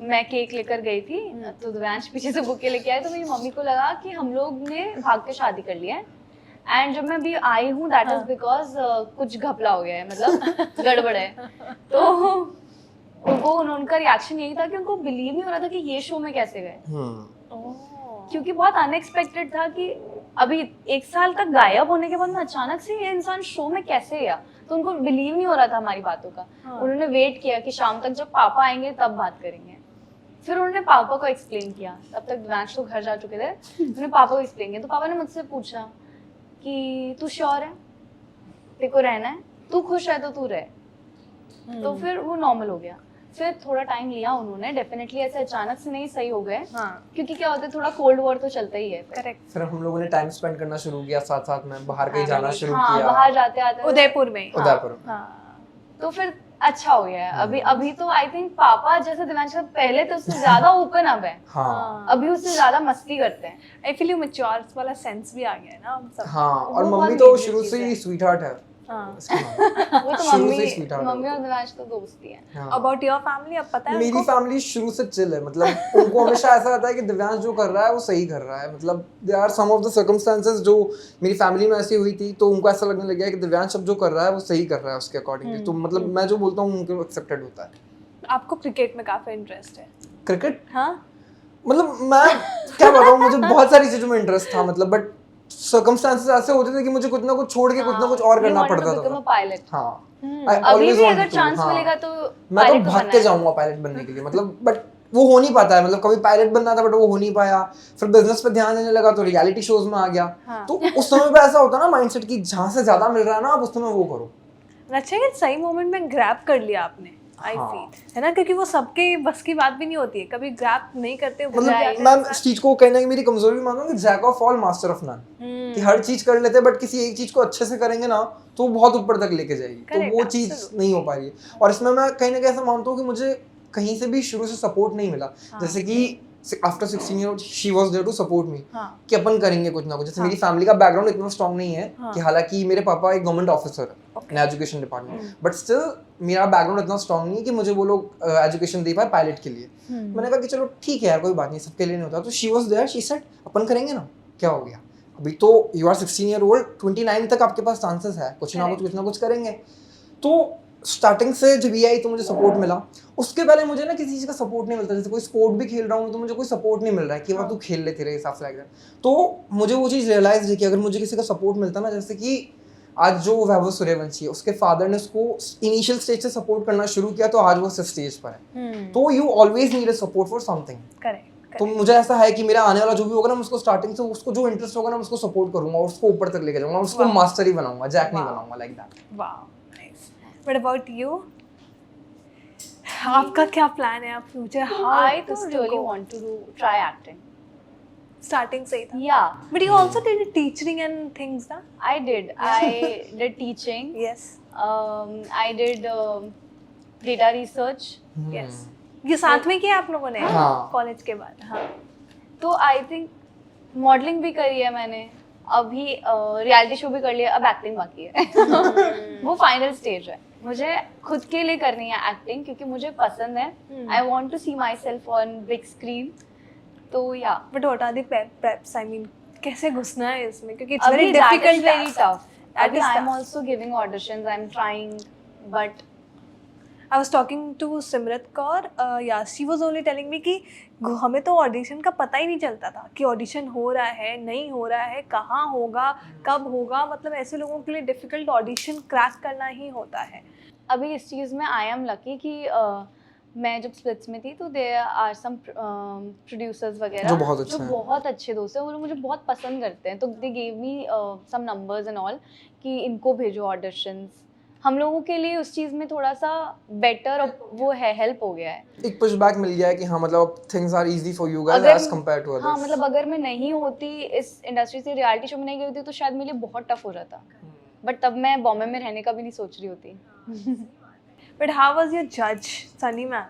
मैं केक लेकर गई थी तो दिव्यांश पीछे से बुके लेके आए, तो मेरी मम्मी को लगा कि हम लोग ने भाग के शादी कर लिया है। एंड जब मैं अभी आई हूँ दैट इज बिकॉज कुछ घपला हो गया है, मतलब गड़बड़ है। तो वो उनका रिएक्शन यही था कि उनको बिलीव नहीं हो रहा था कि ये शो में कैसे गए, क्योंकि बहुत अनएक्सपेक्टेड था कि अभी 1 साल तक गायब होने के बाद में अचानक से ये इंसान शो में कैसे गया। तो उनको बिलीव नहीं हो रहा था हमारी बातों का। उन्होंने वेट किया कि शाम तक जब पापा आएंगे तब बात करेंगे। फिर उन्होंने पापा को एक्सप्लेन किया, तब तक दिव्यांश तो घर जा चुके थे। उन्होंने पापा को एक्सप्लेन किया, तो पापा ने मुझसे पूछा कि तू श्योर है, तेरे को रहना है, तू खुश है तो तू रह। तो फिर वो नॉर्मल हो गया। फिर थोड़ा टाइम लिया उन्होंने, डेफिनेटली ऐसे अचानक से नहीं सही हो गए। क्योंकि क्या होता है, थोड़ा कोल्ड वॉर तो चलता ही है। करेक्ट। फिर हम लोगों ने टाइम स्पेंड करना शुरू किया साथ साथ में, बाहर कहीं जाना शुरू किया। बाहर जाते आते उदयपुर में। उदयपुर। तो फिर अच्छा हो गया है। अभी तो आई थिंक पापा जैसे दिव्यांश पहले तो उससे ज्यादा ओपन अप है। अभी उससे ज्यादा मस्ती करते हैं। आई फील यू मैच्योर वाला सेंस भी आ गया है ना हम सब। और मम्मी तो शुरू से ही स्वीट हार्ट है। वो तो मम्मी और दिव्यांश तो दोस्ती है। अबाउट योर फैमिली अब पता है मेरी फैमिली शुरू से चिल है, मतलब उनको हमेशा ऐसा रहता है कि दिव्यांश जो कर रहा है वो सही कर रहा है। मतलब there are some of the circumstances जो मेरी फैमिली में ऐसी हुई थी, तो उनको ऐसा लगने लग गया कि दिव्यांश अब जो कर रहा है वो सही कर रहा है उसके अकॉर्डिंगली। तो मतलब मैं जो बोलता हूँ उनको एक्सेप्टेड होता है। आपको क्रिकेट में काफी इंटरेस्ट है? क्रिकेट? हाँ, मतलब मैं क्या बताऊँ, मुझे बहुत सारी चीजों में इंटरेस्ट था, मतलब बट सर्कमस्टेंसेस ऐसे होते थे कि मुझे कुछ ना कुछ छोड़ के कुछ ना कुछ और करना पड़ता था। पायलट। अभी भी अगर चांस मिलेगा तो मैं तो भाग के जाऊंगा पायलट बनने के लिए, मतलब बट वो हो नहीं पाता है। मतलब कभी पायलट बनना था बट वो हो नहीं पाया। फिर बिजनेस पे ध्यान देने लगा तो रियलिटी शोज में आ गया। तो उस समय पे ऐसा होता ना माइंडसेट कि जहाँ से ज्यादा मिल रहा है ना आप उस समय वो करो। अच्छा है सही मोमेंट में ग्रैब कर लिया आपने, आई फील है ना, क्योंकि वो सबके बस की बात भी नहीं होती है, कभी ग्रैब नहीं करते। मतलब मैं इस चीज को कहने की मेरी कमजोरी मानूं कि jack of all master of none, कि हर चीज कर लेते हैं बट किसी एक चीज को अच्छे से करेंगे ना तो बहुत ऊपर तक लेके जाएगी। तो वो चीज नहीं हो पा रही है। और इसमें मैं कहीं ना कहीं ऐसा मानता हूँ कि मुझे कहीं से भी शुरू से सपोर्ट नहीं मिला। जैसे कि after 16 year she was there to support me कि अपन करेंगे कुछ ना कुछ। जैसे मेरी फैमिली का बैकग्राउंड इतना स्ट्रांग नहीं है कि हालांकि मेरे पापा एक गवर्नमेंट ऑफिसर है in education department, but still मेरा बैकग्राउंड इतना स्ट्रांग नहीं है कि मुझे वो लोग एजुकेशन दे पाए पायलट के लिए। मैंने कहा कि चलो ठीक है यार, कोई बात नहीं, सबके लिए नहीं होता। तो she was there, she said अपन करेंगे ना, क्या हो गया, अभी तो यू आर 16 ईयर ओल्ड, 29 तक आपके पास चांसेस है, कुछ ना कुछ करेंगे। तो स्टार्टिंग से जब ये आई तो मुझे सपोर्ट मिला। उसके पहले मुझे ना किसी चीज़ का सपोर्ट नहीं मिलता। जैसे कोई स्पोर्ट भी खेल रहा हूँ तो मुझे कोई सपोर्ट नहीं मिल रहा है कि वह तू खेल ले तेरे हिसाब से लाइक। तो मुझे वो चीज़ रियलाइज है कि अगर मुझे किसी का सपोर्ट मिलता ना, जैसे कि आज जो वैभव सूर्यवंशी है उसके फादर ने उसको इनिशियल स्टेज से सपोर्ट करना शुरू किया तो आज वो इस स्टेज पर है। तो you always need a support for something. Correct. तो मुझे ऐसा है कि मेरा आने वाला जो भी होगा ना, मैं उसको स्टार्टिंग से उसको जो इंटरेस्ट होगा ना मैं उसको सपोर्ट करूंगा और उसको ऊपर तक लेके जाऊंगा, उसको मास्टर ही बनाऊंगा, जैक नहीं बनाऊंगा, like that. Wow, nice. What about you? आपका क्या प्लान है आप फ्यूचर? I तो really want to try acting. Starting से ही था? Yeah. But you also did teaching and things, ना? I did teaching. Yes. I did data research. Yes. ये साथ में किया आप लोगों ने कॉलेज के बाद? हाँ. तो I think मॉडलिंग भी करी है मैंने, अभी रियलिटी शो भी कर लिया, अब एक्टिंग बाकी है। वो फाइनल स्टेज है। मुझे खुद के लिए करनी है एक्टिंग क्योंकि मुझे पसंद है। I want to see myself on big screen. तो या but what are the preps? I mean कैसे घुसना है इसमें, क्योंकि it's very very difficult, very tough. अभी I am also giving auditions, I am trying, but I was talking to Simrat Kaur, yeah, she was only telling me कि हमें तो audition का पता ही नहीं चलता था कि ऑडिशन हो रहा है नहीं हो रहा है, कहाँ होगा कब होगा। मतलब ऐसे लोगों के लिए डिफिकल्ट ऑडिशन क्रैक करना ही होता है। अभी इस चीज़ में आई एम लकी कि मैं जब स्प्लिट्स में थी तो देयर आर सम प्रोड्यूसर्स वगैरह जो बहुत अच्छे दोस्त हैं, वो लोग मुझे बहुत पसंद करते हैं। तो they gave me some numbers and all कि इनको भेजो ऑडिशंस। हम लोगों के लिए उस चीज़ में थोड़ा सा बेटर वो है, हेल्प हो गया है, एक पुशबैक मिल गया है कि हाँ मतलब things are easy for you guys as compare to others. हाँ मतलब अगर मैं नहीं होती इस इंडस्ट्री से, रियलिटी शो में नहीं गई होती तो शायद मेरे लिए बहुत टफ हो जाता। बट तब मैं बॉम्बे में रहने का भी नहीं सोच रही होती। बट हाउ वाज योर जज Sunny ma'am?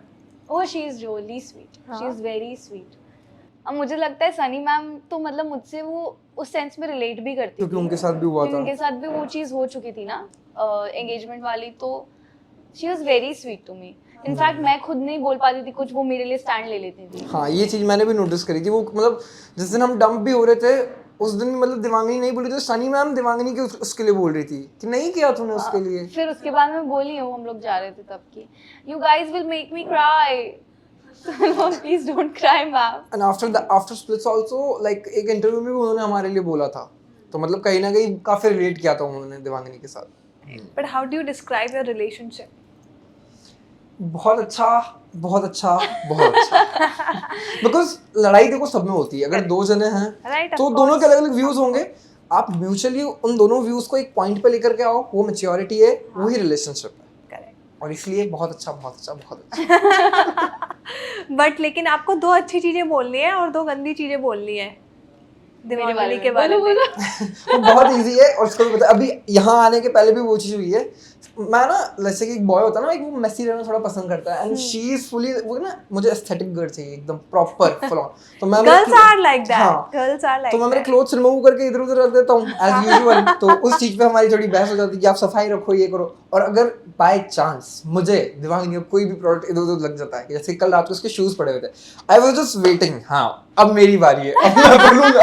Oh she is really sweet, she is very sweet. अब मुझे लगता है सनी मैम तो मतलब मुझसे वो उस सेंस में रिलेट भी करती थी क्योंकि उनके साथ भी हुआ था, उनके साथ भी वो चीज़ हो चुकी थी ना एंगेजमेंट वाली। तो she was very sweet to me. In fact मैं खुद नहीं बोल पाती थी कुछ, वो मेरे लिए स्टैंड ले लेती थी। हाँ ये चीज मैंने भी नोटिस करी थी। वो मतलब जिस दिन हम डंप भी हो रहे थे उस दिन मतलब दिवांगनी नहीं बोली थी, सनी मैम दिवांगनी के उसके लिए बोल रही थी कि नहीं किया तूने उसके लिए। फिर उसके बाद मैं बोली हूँ, हम लोग जा रहे थे तब की, you guys will make me cry, please don't cry ma'am. And after splits also like एक इंटरव्यू में भी उन्होंने हमारे लिए बोला था, तो मतलब कहीं ना कहीं काफी रिलेट किया था उन्होंने दिवांगनी के साथ। But how do you describe your relationship? बहुत अच्छा, बहुत अच्छा, बहुत अच्छा। बिकॉज लड़ाई देखो सब में होती है, अगर दो जने हैं Right, तो of दोनों के course. अलग अलग व्यूज होंगे, आप म्यूचुअली उन दोनों व्यूज को एक पॉइंट पे लेकर के आओ, वो मैच्योरिटी है, वही रिलेशनशिप है। करेक्ट। और इसलिए बहुत अच्छा, बहुत अच्छा, बहुत अच्छा। बट लेकिन आपको दो अच्छी चीजें बोलनी है और दो गंदी चीजें बोलनी है दिवाली के बारे में। वो बहुत इजी है और उसको भी पता है। अभी यहाँ आने के पहले भी वो चीज हुई है। मैं ना जैसे कि एक बॉय होता है ना, एक वो मेसी रहना थोड़ा पसंद करता है, एंड शी इज फुली वो ना, मुझे एस्थेटिक गर्ल चाहिए एकदम प्रॉपर फुल ऑन। तो मैं girls are like that, girls are like तो मैं मेरे क्लोथ्स रिमूव करके इधर उधर रख देता हूँ एज यूजुअल। तो उस चीज पे हमारी थोड़ी बहस हो जाती है कि आप सफाई रखो, ये करो। और अगर बाय चांस मुझे दिवांगनी का कोई भी प्रोडक्ट इधर उधर लग जाता है, जैसे कल रात को उसके शूज पड़े हुए थे, आई वाज जस्ट वेटिंग, हाँ अब मेरी बारी है, अब मैं बोलूंगा।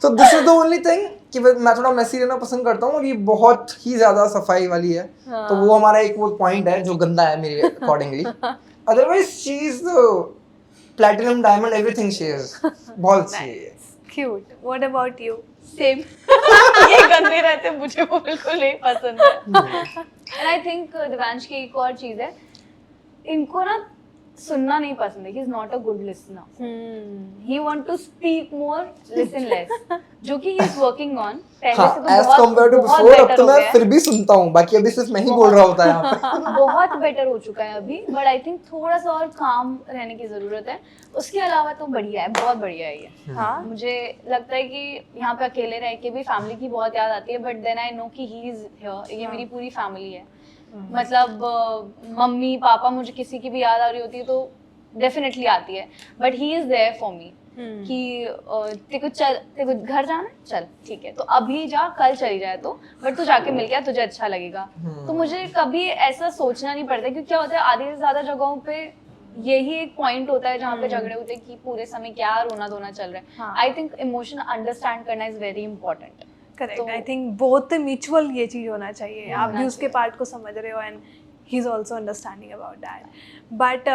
तो this is the only thing कि मैं थोड़ा मेसी रहना पसंद करता हूँ और ये बहुत ही ज्यादा सफाई वाली है। तो वो हमारा एक वो पॉइंट है जो गंदा है मेरे accordingly. Otherwise she is platinum diamond everything she is, बहुत अच्छी है। Cute. What about you? Same. ये गंदे रहते, मुझे वो बिल्कुल नहीं पसंद है। एंड आई थिंक दिवांश की एक और चीज है, इनको ना सुनना नहीं पसंद है। He is not a good listener, he want to speak more, listen less, जो कि ही इज वर्किंग ऑन। पहले हाँ, से तो as compared to बहुत before, अब better तो हो मैं गया है। फिर भी सुनता हूँ, बाकी अभी सिर्फ मैं ही बोल रहा होता है यहाँ पे। बहुत बेटर हो चुका है अभी, बट आई थिंक थोड़ा सा और काम रहने की जरूरत है। उसके अलावा तो बढ़िया है, बहुत बढ़िया है ये। हाँ, मुझे लगता है कि यहाँ पे अकेले रह के भी फैमिली की बहुत याद आती है, बट देन आई नो कि ही इज हियर, ये मेरी पूरी फैमिली है। मतलब मम्मी पापा, मुझे किसी की भी याद आ रही होती है तो डेफिनेटली आती है, but he is there for me कि तेको घर जाना है, चल ठीक है, तो अभी जा, कल चली जाए तो, बट तू जाके मिल गया, तुझे अच्छा लगेगा। तो मुझे कभी ऐसा सोचना नहीं पड़ता, क्योंकि क्या होता है आधी से ज्यादा जगहों पे यही एक पॉइंट होता है जहाँ पे झगड़े होते हैं कि पूरे समय क्या रोना धोना चल रहा है। आई थिंक इमोशन अंडरस्टैंड करना is very important. Correct. I think both mutual ये चीज होना चाहिए, आप भी उसके पार्ट को समझ रहे हो and he is also understanding about that. But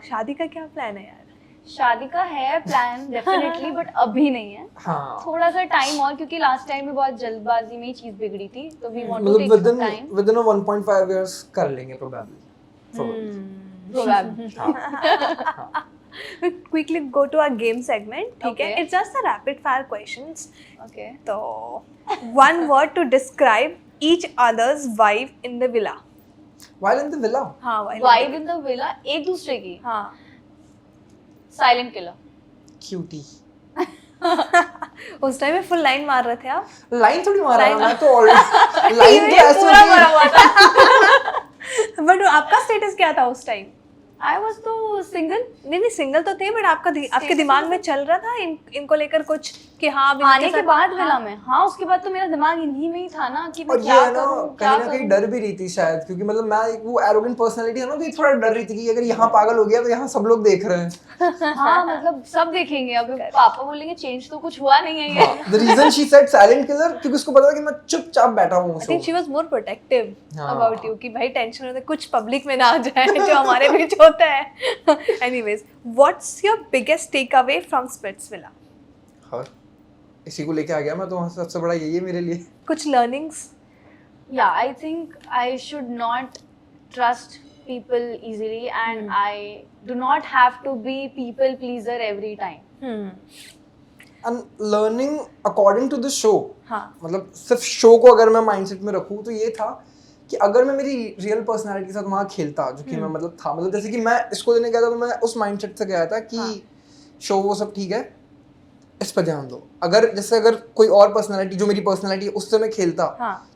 शादी का क्या प्लान है यार? शादी का है प्लान डेफिनेटली, बट अभी नहीं है। हाँ, थोड़ा सा टाइम और, क्योंकि लास्ट टाइम में बहुत जल्दबाजी में ही चीज बिगड़ी थी, तो वी वांट टू टेक मतलब some time. within a 1.5 years कर लेंगे probably। We'll quickly go to our game segment, ठीक है? Okay. It's just a rapid fire questions. Okay, तो one word to describe each other's vibe in the villa. While in the villa, हाँ, vibe. Vibe in the villa एक दूसरे की, हाँ. Silent killer. cutie। उस time में full line मार रहे थे आप? लाइन थोड़ी मारा Line- मैं तो ऑलरेडी लाइन तो ऐसे पूरा होती भरा है। हुआ था। बट आपका स्टेटस क्या था उस टाइम? आई वाज तो सिंगल। नहीं सिंगल तो थे, बट आपके दिमाग में चल रहा था इनको लेकर कुछ कि हाँ अब इनके आने के साथ- बाद विला में, हाँ उसके बाद तो मेरा दिमाग इन्हीं में ही था ना कि मैं और ये क्या है ना करूं, क्या कहीं ना कहीं करूं। डर भी रही थी शायद, क्योंकि मतलब मैं एक वो एरोगेंट पर्सनालिटी है ना, तो ये थोड़ा डर रही थी कि अगर यहाँ पागल हो गया तो यहाँ सब लोग देख रहे हैं। हाँ मतलब सब देखेंगे, अब पापा बोलेंगे चेंज तो कुछ हुआ नहीं है ये। The reason she said silent killer क्योंकि उसको पता था कि मैं चुपचाप बैठा हूँ। I think she was more protective हाँ. about you कि भाई टेंशन होता है कुछ पब्लिक में ना आ जाए जो हमारे बीच होता है। Anyways, what's your biggest takeaway from Splitsvilla? हाँ, इसी को लेके आ गया मैं तो, वहाँ से सबसे बड़ा यही है मेरे लिए। कुछ learnings? Yeah, I think I should not trust people easily, and I do not have to be people pleaser every time. And learning according to the show, हाँ. मतलब सिर्फ शो को अगर मैं माइंडसेट में रखूँ तो ये था कि अगर मैं मेरी रियल पर्सनालिटी के साथ वहाँ खेलता, जो कि मैं मतलब था, मतलब जैसे कि मैं इसको देने गया था तो मैं उस माइंडसेट से गया था कि शो वो सब ठीक है, इस पर ध्यान दो। अगर कोई और पर्सनालिटी जो मेरी पर्सनालिटी है उससे मैं खेलता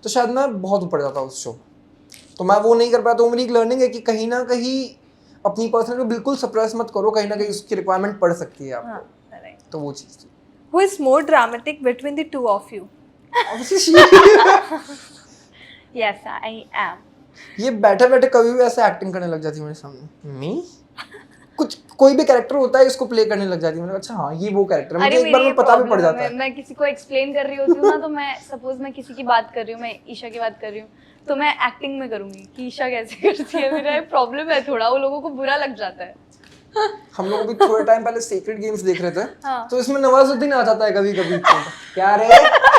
तो शायद मैं बहुत ऊपर जाता उस शो। तो मैं वो नहीं कर पाया, तो मेरी एक लर्निंग है कि कहीं ना कहीं अपनी पर्सनालिटी को बिल्कुल सप्रेस मत करो, कहीं ना कहीं उसकी रिक्वायरमेंट पड़ सकती है आपको। तो वो चीज़ थी। Who is more dramatic between the two of you? Obviously she- Yes, I am. ये बैठे बैठे कभी भी ऐसे एक्टिंग करने लग जाती है मेरे सामने। मी कुछ कोई भी कैरेक्टर होता है इसको प्ले करने लग जाती है। मैंने अच्छा हाँ ये वो कैरेक्टर है, मुझे एक बार में पता भी पड़ जाता है। मैं किसी को एक्सप्लेन कर रही होती हूँ ना, तो मैं सपोज मैं किसी की बात कर रही हूँ, मैं ईशा की बात कर रही हूँ, तो मैं एक्टिंग में करूंगी कि ईशा कैसे करती है। मेरा प्रॉब्लम है थोड़ा, वो लोगों को बुरा लग जाता है। हम लोग भी थोड़े टाइम पहले सीक्रेट गेम्स देख रहे थे, हाँ। तो इसमें नवाजुद्दीन आ जाता है कभी कभी। क्या रे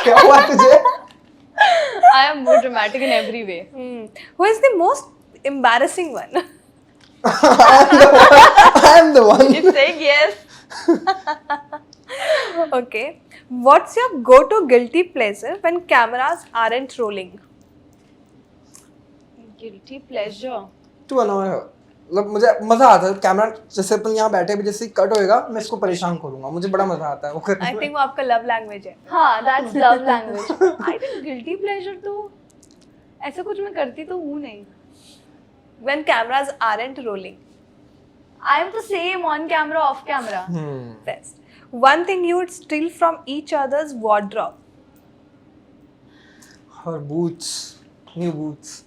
क्या हुआ तुझे? आई am more dramatic in every way. Who is the most embarrassing one? I am the one. It's saying yes. Okay. What's your go-to guilty pleasure when cameras aren't rolling? Guilty pleasure. तू annoy है। मतलब मुझे मजा आता है camera, जैसे अपन यहाँ बैठे भी जैसे कट होएगा मैं इसको परेशान करूंगा, मुझे बड़ा मजा आता है वो करने I में। think वो आपका love language है. हाँ, that's love language. I think guilty pleasure तो ऐसा कुछ मैं करती तो हूँ नहीं। When cameras aren't rolling. I am the same on camera, off camera. Best. One thing you would steal from each other's wardrobe. और boots, new boots.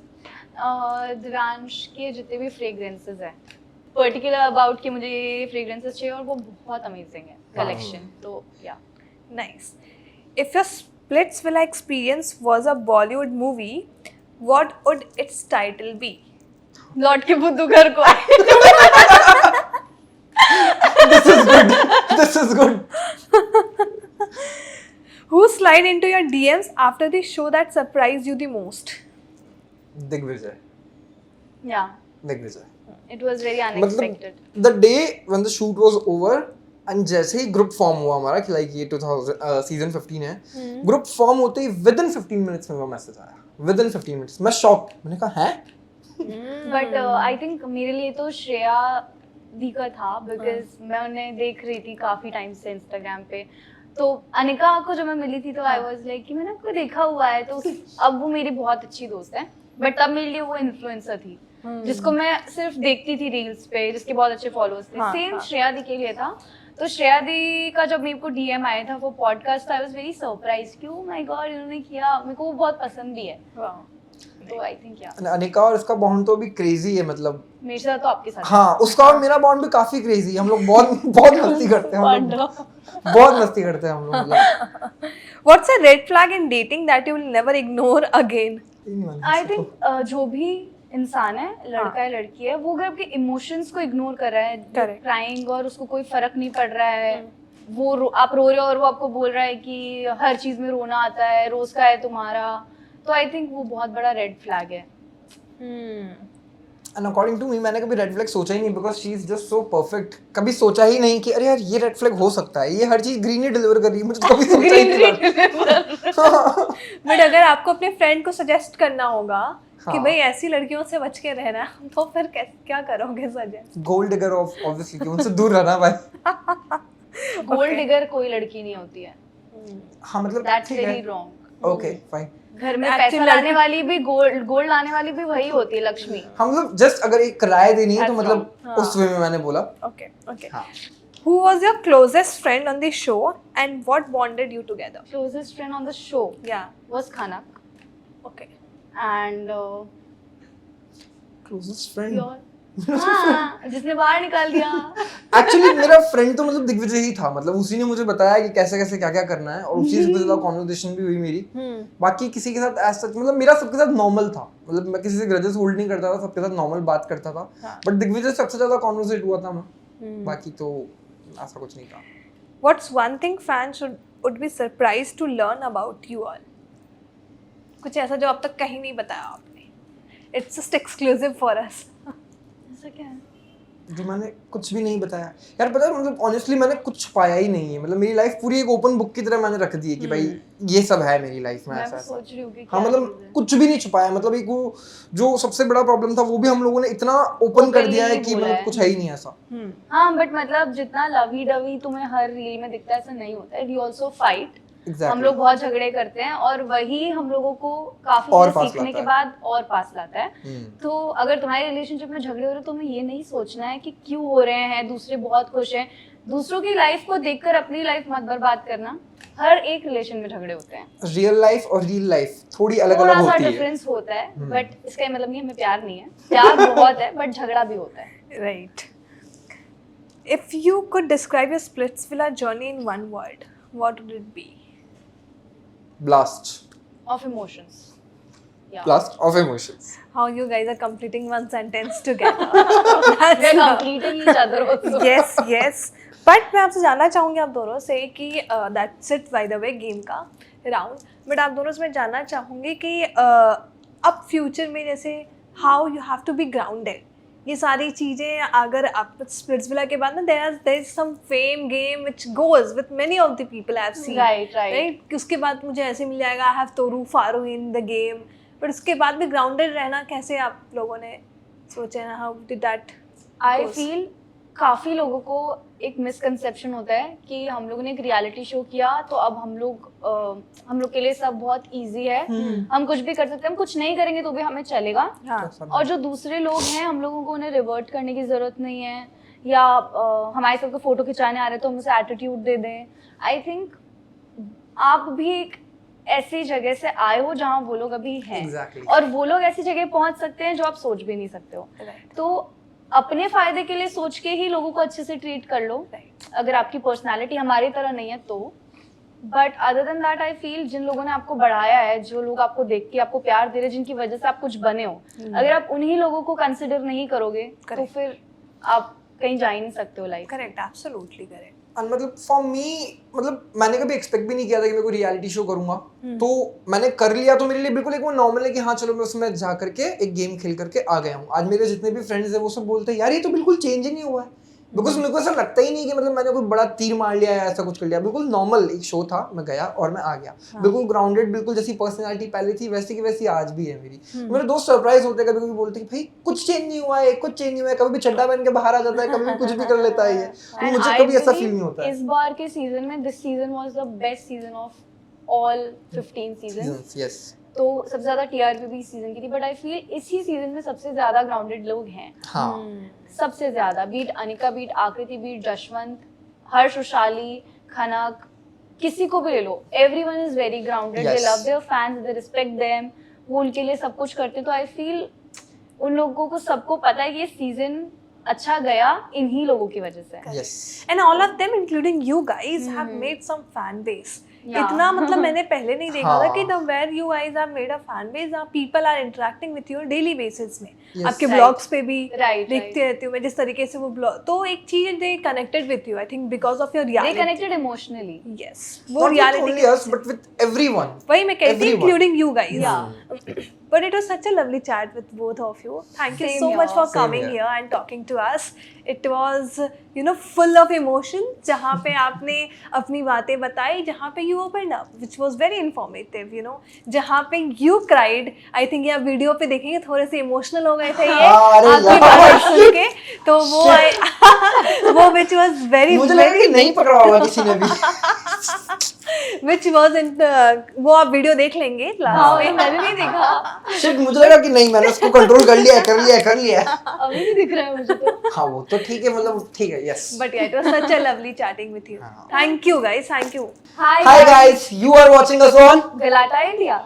दिव्यांश के जितने भी फ्रेग्रेंसेस हैं, पर्टिकुलर अबाउट कि मुझे ये फ्रेग्रेंसेस चाहिए और वो बहुत अमेजिंग है कलेक्शन, तो या। Nice. If your Splitsvilla experience was a Bollywood movie, what would its title be? लौट के बुद्धू घर को आए। This is good. Who slide into your DMs after the show that surprised you the most? Digvijay. या, Digvijay. it was very unexpected. मतलब the day when the shoot was over and जैसे ही group form हुआ हमारा कि लाइक ये 2000 season 15 है, group form होते ही within 15 minutes में वो मैसेज आया, within 15 मिनट्स। मैं शॉक, मैंने कहा है बट आई थिंक मेरे लिए तो श्रेया दी का था, बिकॉज मैं उन्हें देख रही थी काफी टाइम से इंस्टाग्राम पे। तो अनिका को जब मैं मिली थी तो आई वाज लाइक कि मैंने आपको देखा हुआ है, तो अब वो मेरी बहुत अच्छी दोस्त है, बट तब मेरे लिए वो इन्फ्लुएंसर थी जिसको मैं सिर्फ देखती थी रील्स पे, जिसके बहुत अच्छे फॉलोअर्स थे। सेम श्रेया दी के लिए था। तो श्रेया दी का जब मेरे को डीएम आया था वो podcast, I was very surprise कि ओह माय गॉड इन्होंने किया, मेरे को वो बहुत पसंद भी है। तो आई थिंक या अनिका और इसका बॉन्ड तो भी क्रेजी है, मतलब मेरे साथ तो आपके साथ। हाँ, उसका और मेरा बॉन्ड भी काफी क्रेजी है। हम लोग बहुत बहुत मस्ती करते हैं, हम लोग बहुत मस्ती करते हैं हम लोग। मतलब What's a red flag in dating that you will never ignore again? I think जो भी इंसान है, लड़का है लड़की है, वो अगर आपके इमोशंस को इग्नोर कर रहा है, क्राइंग, और उसको कोई फर्क नहीं पड़ रहा है, वो आप रो रहे हो और वो आपको बोल रहा है कि हर चीज में रोना आता है, रोज का है तुम्हारा, तो आई थिंक वो बहुत बड़ा रेड फ्लैग है। एंड अकॉर्डिंग टू मी, मैंने कभी रेड फ्लैग सोचा ही नहीं, because she is just so perfect. कभी सोचा ही नहीं कि अरे यार ये रेड फ्लैग हो सकता है, ये हर चीज ग्रीन ही डिलीवर कर रही है, मुझे तो कभी सोचा ही नहीं। बट अगर आपको अपने फ्रेंड को सजेस्ट करना होगा कि भाई ऐसी लड़कियों से बच के रहना, तो फिर क्या करोगे सजेस्ट? गोल्ड डिगर ऑब्वियसली, कि उनसे दूर रहना भाई। गोल्ड डिगर कोई लड़की नहीं होती है। हाँ मतलब that's very wrong. Okay fine. घर में पैसा लाने वाली भी, गोल्ड लाने वाली भी वही होती है, लक्ष्मी। हम लोग जस्ट अगर एक राय देनी है तो मतलब उस वे में मैंने बोला। Okay okay. Who was your closest friend on the show and what bonded you together? Closest friend on the show Yeah. was Khanak, Okay. and closest friend हाँ, जिसने बाहर निकाल दिया। एक्चुअली मेरा फ्रेंड तो मतलब दिग्विजय ही था, मतलब उसी ने मुझे बताया कि कैसे कैसे क्या क्या करना है, और उसी से ज्यादा कॉन्वर्सेशन भी हुई मेरी। बाकी किसी के साथ ऐसा मतलब मेरा सबके साथ नॉर्मल था, मतलब मैं किसी से ग्रजेस होल्ड नहीं करता था, सबके साथ नॉर्मल बात करता था। बट दिग्विजय सबसे ज्यादा कॉन्वर्सेट हुआ था मैं, बाकी तो ऐसा कुछ नहीं था। What's one thing fans would be surprised to learn about you all? कुछ ऐसा जो अब तक कहीं नहीं बताया आपने। It's just exclusive for us. ऐसा क्या है? जो मैंने कुछ भी नहीं बताया यार, पता है मतलब ऑनेस्टली मैंने कुछ छुपाया ही नहीं है, मतलब मेरी लाइफ पूरी एक ओपन बुक की तरह मैंने रख दी है कि भाई ये सब है मेरी लाइफ में। ऐसा सोच रही हूँ कि हाँ मतलब कुछ भी नहीं छुपाया, मतलब एक वो जो सबसे बड़ा प्रॉब्लम था वो भी हम लोगों ने इतना ओपन कर दिया है कि मतलब कुछ है ही नहीं ऐसा। हाँ, बट मतलब जितना लवी डवी तुम्हें हर रील में दिखता है ऐसा नहीं होता है। We also fight. हम लोग बहुत झगड़े करते हैं और वही हम लोगों को काफी चीजें सीखने के बाद और पास लाता है। तो अगर तुम्हारे रिलेशनशिप में झगड़े हो रहे हो तो तुम्हें ये नहीं सोचना है कि क्यों हो रहे हैं, दूसरे बहुत खुश हैं। दूसरों की लाइफ को देखकर अपनी लाइफ मत बर्बाद करना। हर एक रिलेशन में झगड़े होते हैं। रियल लाइफ और रियल लाइफ थोड़ी अलग थोड़ा अलग सा होती है। डिफरेंस होता है, बट इसका ये मतलब नहीं हमें प्यार नहीं है, प्यार बहुत है, बट झगड़ा भी होता है। Right. If you could describe your Splitsvilla journey in one word, what would it be? Blast. Of emotions. Blast of emotions. How you guys are completing one sentence together. We're completing each other also. Yes, yes. But मैं आपसे जानना चाहूँगी आप दोनों से कि that's it by the way game का round, but आप दोनों से मैं जानना चाहूँगी कि अब फ्यूचर में जैसे how you have to be grounded, ये सारी चीज़ें अगर आप स्प्लिट्सविला के बाद ना there is some fame game which goes with many of the people I have seen, Right. Right, उसके बाद मुझे ऐसे मिल जाएगा आई हैव तोरू फारू इन द गेम, बट उसके बाद भी ग्राउंडेड रहना कैसे आप लोगों ने सोचा है, how did that? I feel काफी लोगों को एक मिसकंसेप्शन होता है कि हम लोगों ने एक रियलिटी शो किया तो अब हम लोग के लिए सब बहुत इजी है, हम कुछ भी कर सकते हैं, हम कुछ नहीं करेंगे तो भी हमें चलेगा। हाँ, और जो दूसरे लोग हैं हम लोगों को उन्हें रिवर्ट करने की जरूरत नहीं है, या हमारे सबको फोटो खिंचाने आ रहे हैं तो हम उसे एटीट्यूड दे दें। आई थिंक आप भी एक ऐसी जगह से आए हो जहाँ वो लोग अभी हैं। Exactly. और वो लोग ऐसी जगह पहुंच सकते हैं जो आप सोच भी नहीं सकते हो। Right. तो अपने फायदे के लिए सोच के ही लोगों को अच्छे से ट्रीट कर लो, अगर आपकी पर्सनालिटी हमारी तरह नहीं है तो। But other than that I feel जिन लोगों ने आपको बढ़ाया है, जो लोग आपको देख के आपको प्यार दे रहे हैं, जिनकी वजह से आप कुछ बने हो, अगर आप उन्हीं लोगों को कंसिडर नहीं करोगे तो फिर आप कहीं जा ही नहीं सकते हो लाइफ। Correct, absolutely correct. और मतलब फॉर मी, मतलब मैंने कभी एक्सपेक्ट भी नहीं किया था कि मैं कोई रियलिटी शो करूंगा, तो मैंने कर लिया तो मेरे लिए बिल्कुल एक वो नॉर्मल है कि हाँ चलो मैं उसमें जा करके एक गेम खेल करके आ गया हूँ। आज मेरे जितने भी फ्रेंड्स हैं वो सब बोलते हैं यार ये तो बिल्कुल चेंज ही नहीं हुआ है, बिकॉज मेरे को ऐसा लगता ही नहीं कि मतलब मैंने कोई बड़ा तीर मार लिया या ऐसा कुछ कर लिया। बिल्कुल नॉर्मल एक शो था, मैं गया और मैं आ गया, बिल्कुल ग्राउंडेड, बिल्कुल जैसी पर्सनैलिटी पहले थी वैसी की वैसी आज भी है मेरी। मेरे दोस्त सरप्राइज होते हैं, कभी कभी बोलते हैं भाई कुछ चेंज नहीं हुआ है, कुछ चेंज नहीं हुआ है, कभी भी चड्डा पहन के बाहर आ जाता है, कभी भी कुछ भी कर लेता है ये, तो मुझे कभी ऐसा फील नहीं होता है। इस बार के सीजन में this season was the best season of all 15 seasons. Yes, तो सबसे ज्यादा टीआरपी भी इस सीजन की थी, बट आई फील इसी सीजन में सबसे ज्यादा ग्राउंडेड लोग हैं। हाँ, सबसे ज्यादा, be it Anika, be it Aakriti, be it Jashwant, Harsh, Ushali, Khanak, किसी को भी ले लो, everyone is very grounded. They Yes. Love their fans, they respect them, वो उनके लिए सब कुछ करते हैं। तो आई फील उन लोगों को सबको पता है कि ये सीजन अच्छा गया इन्हीं लोगों की वजह से। Yes, And all of them, including you guys, have made some fan base. Yeah. इतना मतलब मैंने पहले नहीं देखा था हाँ. कि the where you guys have made a fan base, people are interacting with you daily basis में। Yes. आपके Right. ब्लॉग्स पे भी Right, देखती रहती हूँ मैं जिस तरीके से वो ब्लॉग, तो एक चीज they connected with you, I think because of your they reality. Connected emotionally. Yes, वो reality only us but with everyone. वही मैं कहती हूँ, Everyone. including you guys. Yeah. But it was such a lovely chat with both of you. Thank you Same so much here. for Same coming here. here and talking to us. It was, you know, full of emotion. जहाँ पे आपने अपनी बातें बताई, जहाँ पे you opened up, which was very informative, you know. जहाँ पे you cried, I think ये आप वीडियो पे देखेंगे थोड़े से इमोशनल हो गए थे ये अरे आपकी यार, बातें सुन के, तो वो which was very मुझे लगा कि नहीं पकड़ा होगा किसी ने भी। which was in वो आप वीडियो देख लेंगे हाँ, लास्ट में। मैंने नहीं देखा, शिट, मुझे लगा कि नहीं, मैंने उसको कंट्रोल कर लिया है। अभी नहीं दिख रहा है मुझे तो। हाँ वो तो ठीक है, मतलब ठीक है, yes. But yeah, it was such a lovely chatting with you. हाँ. Thank you guys, thank you. Hi guys, you are watching us on गलाटा India.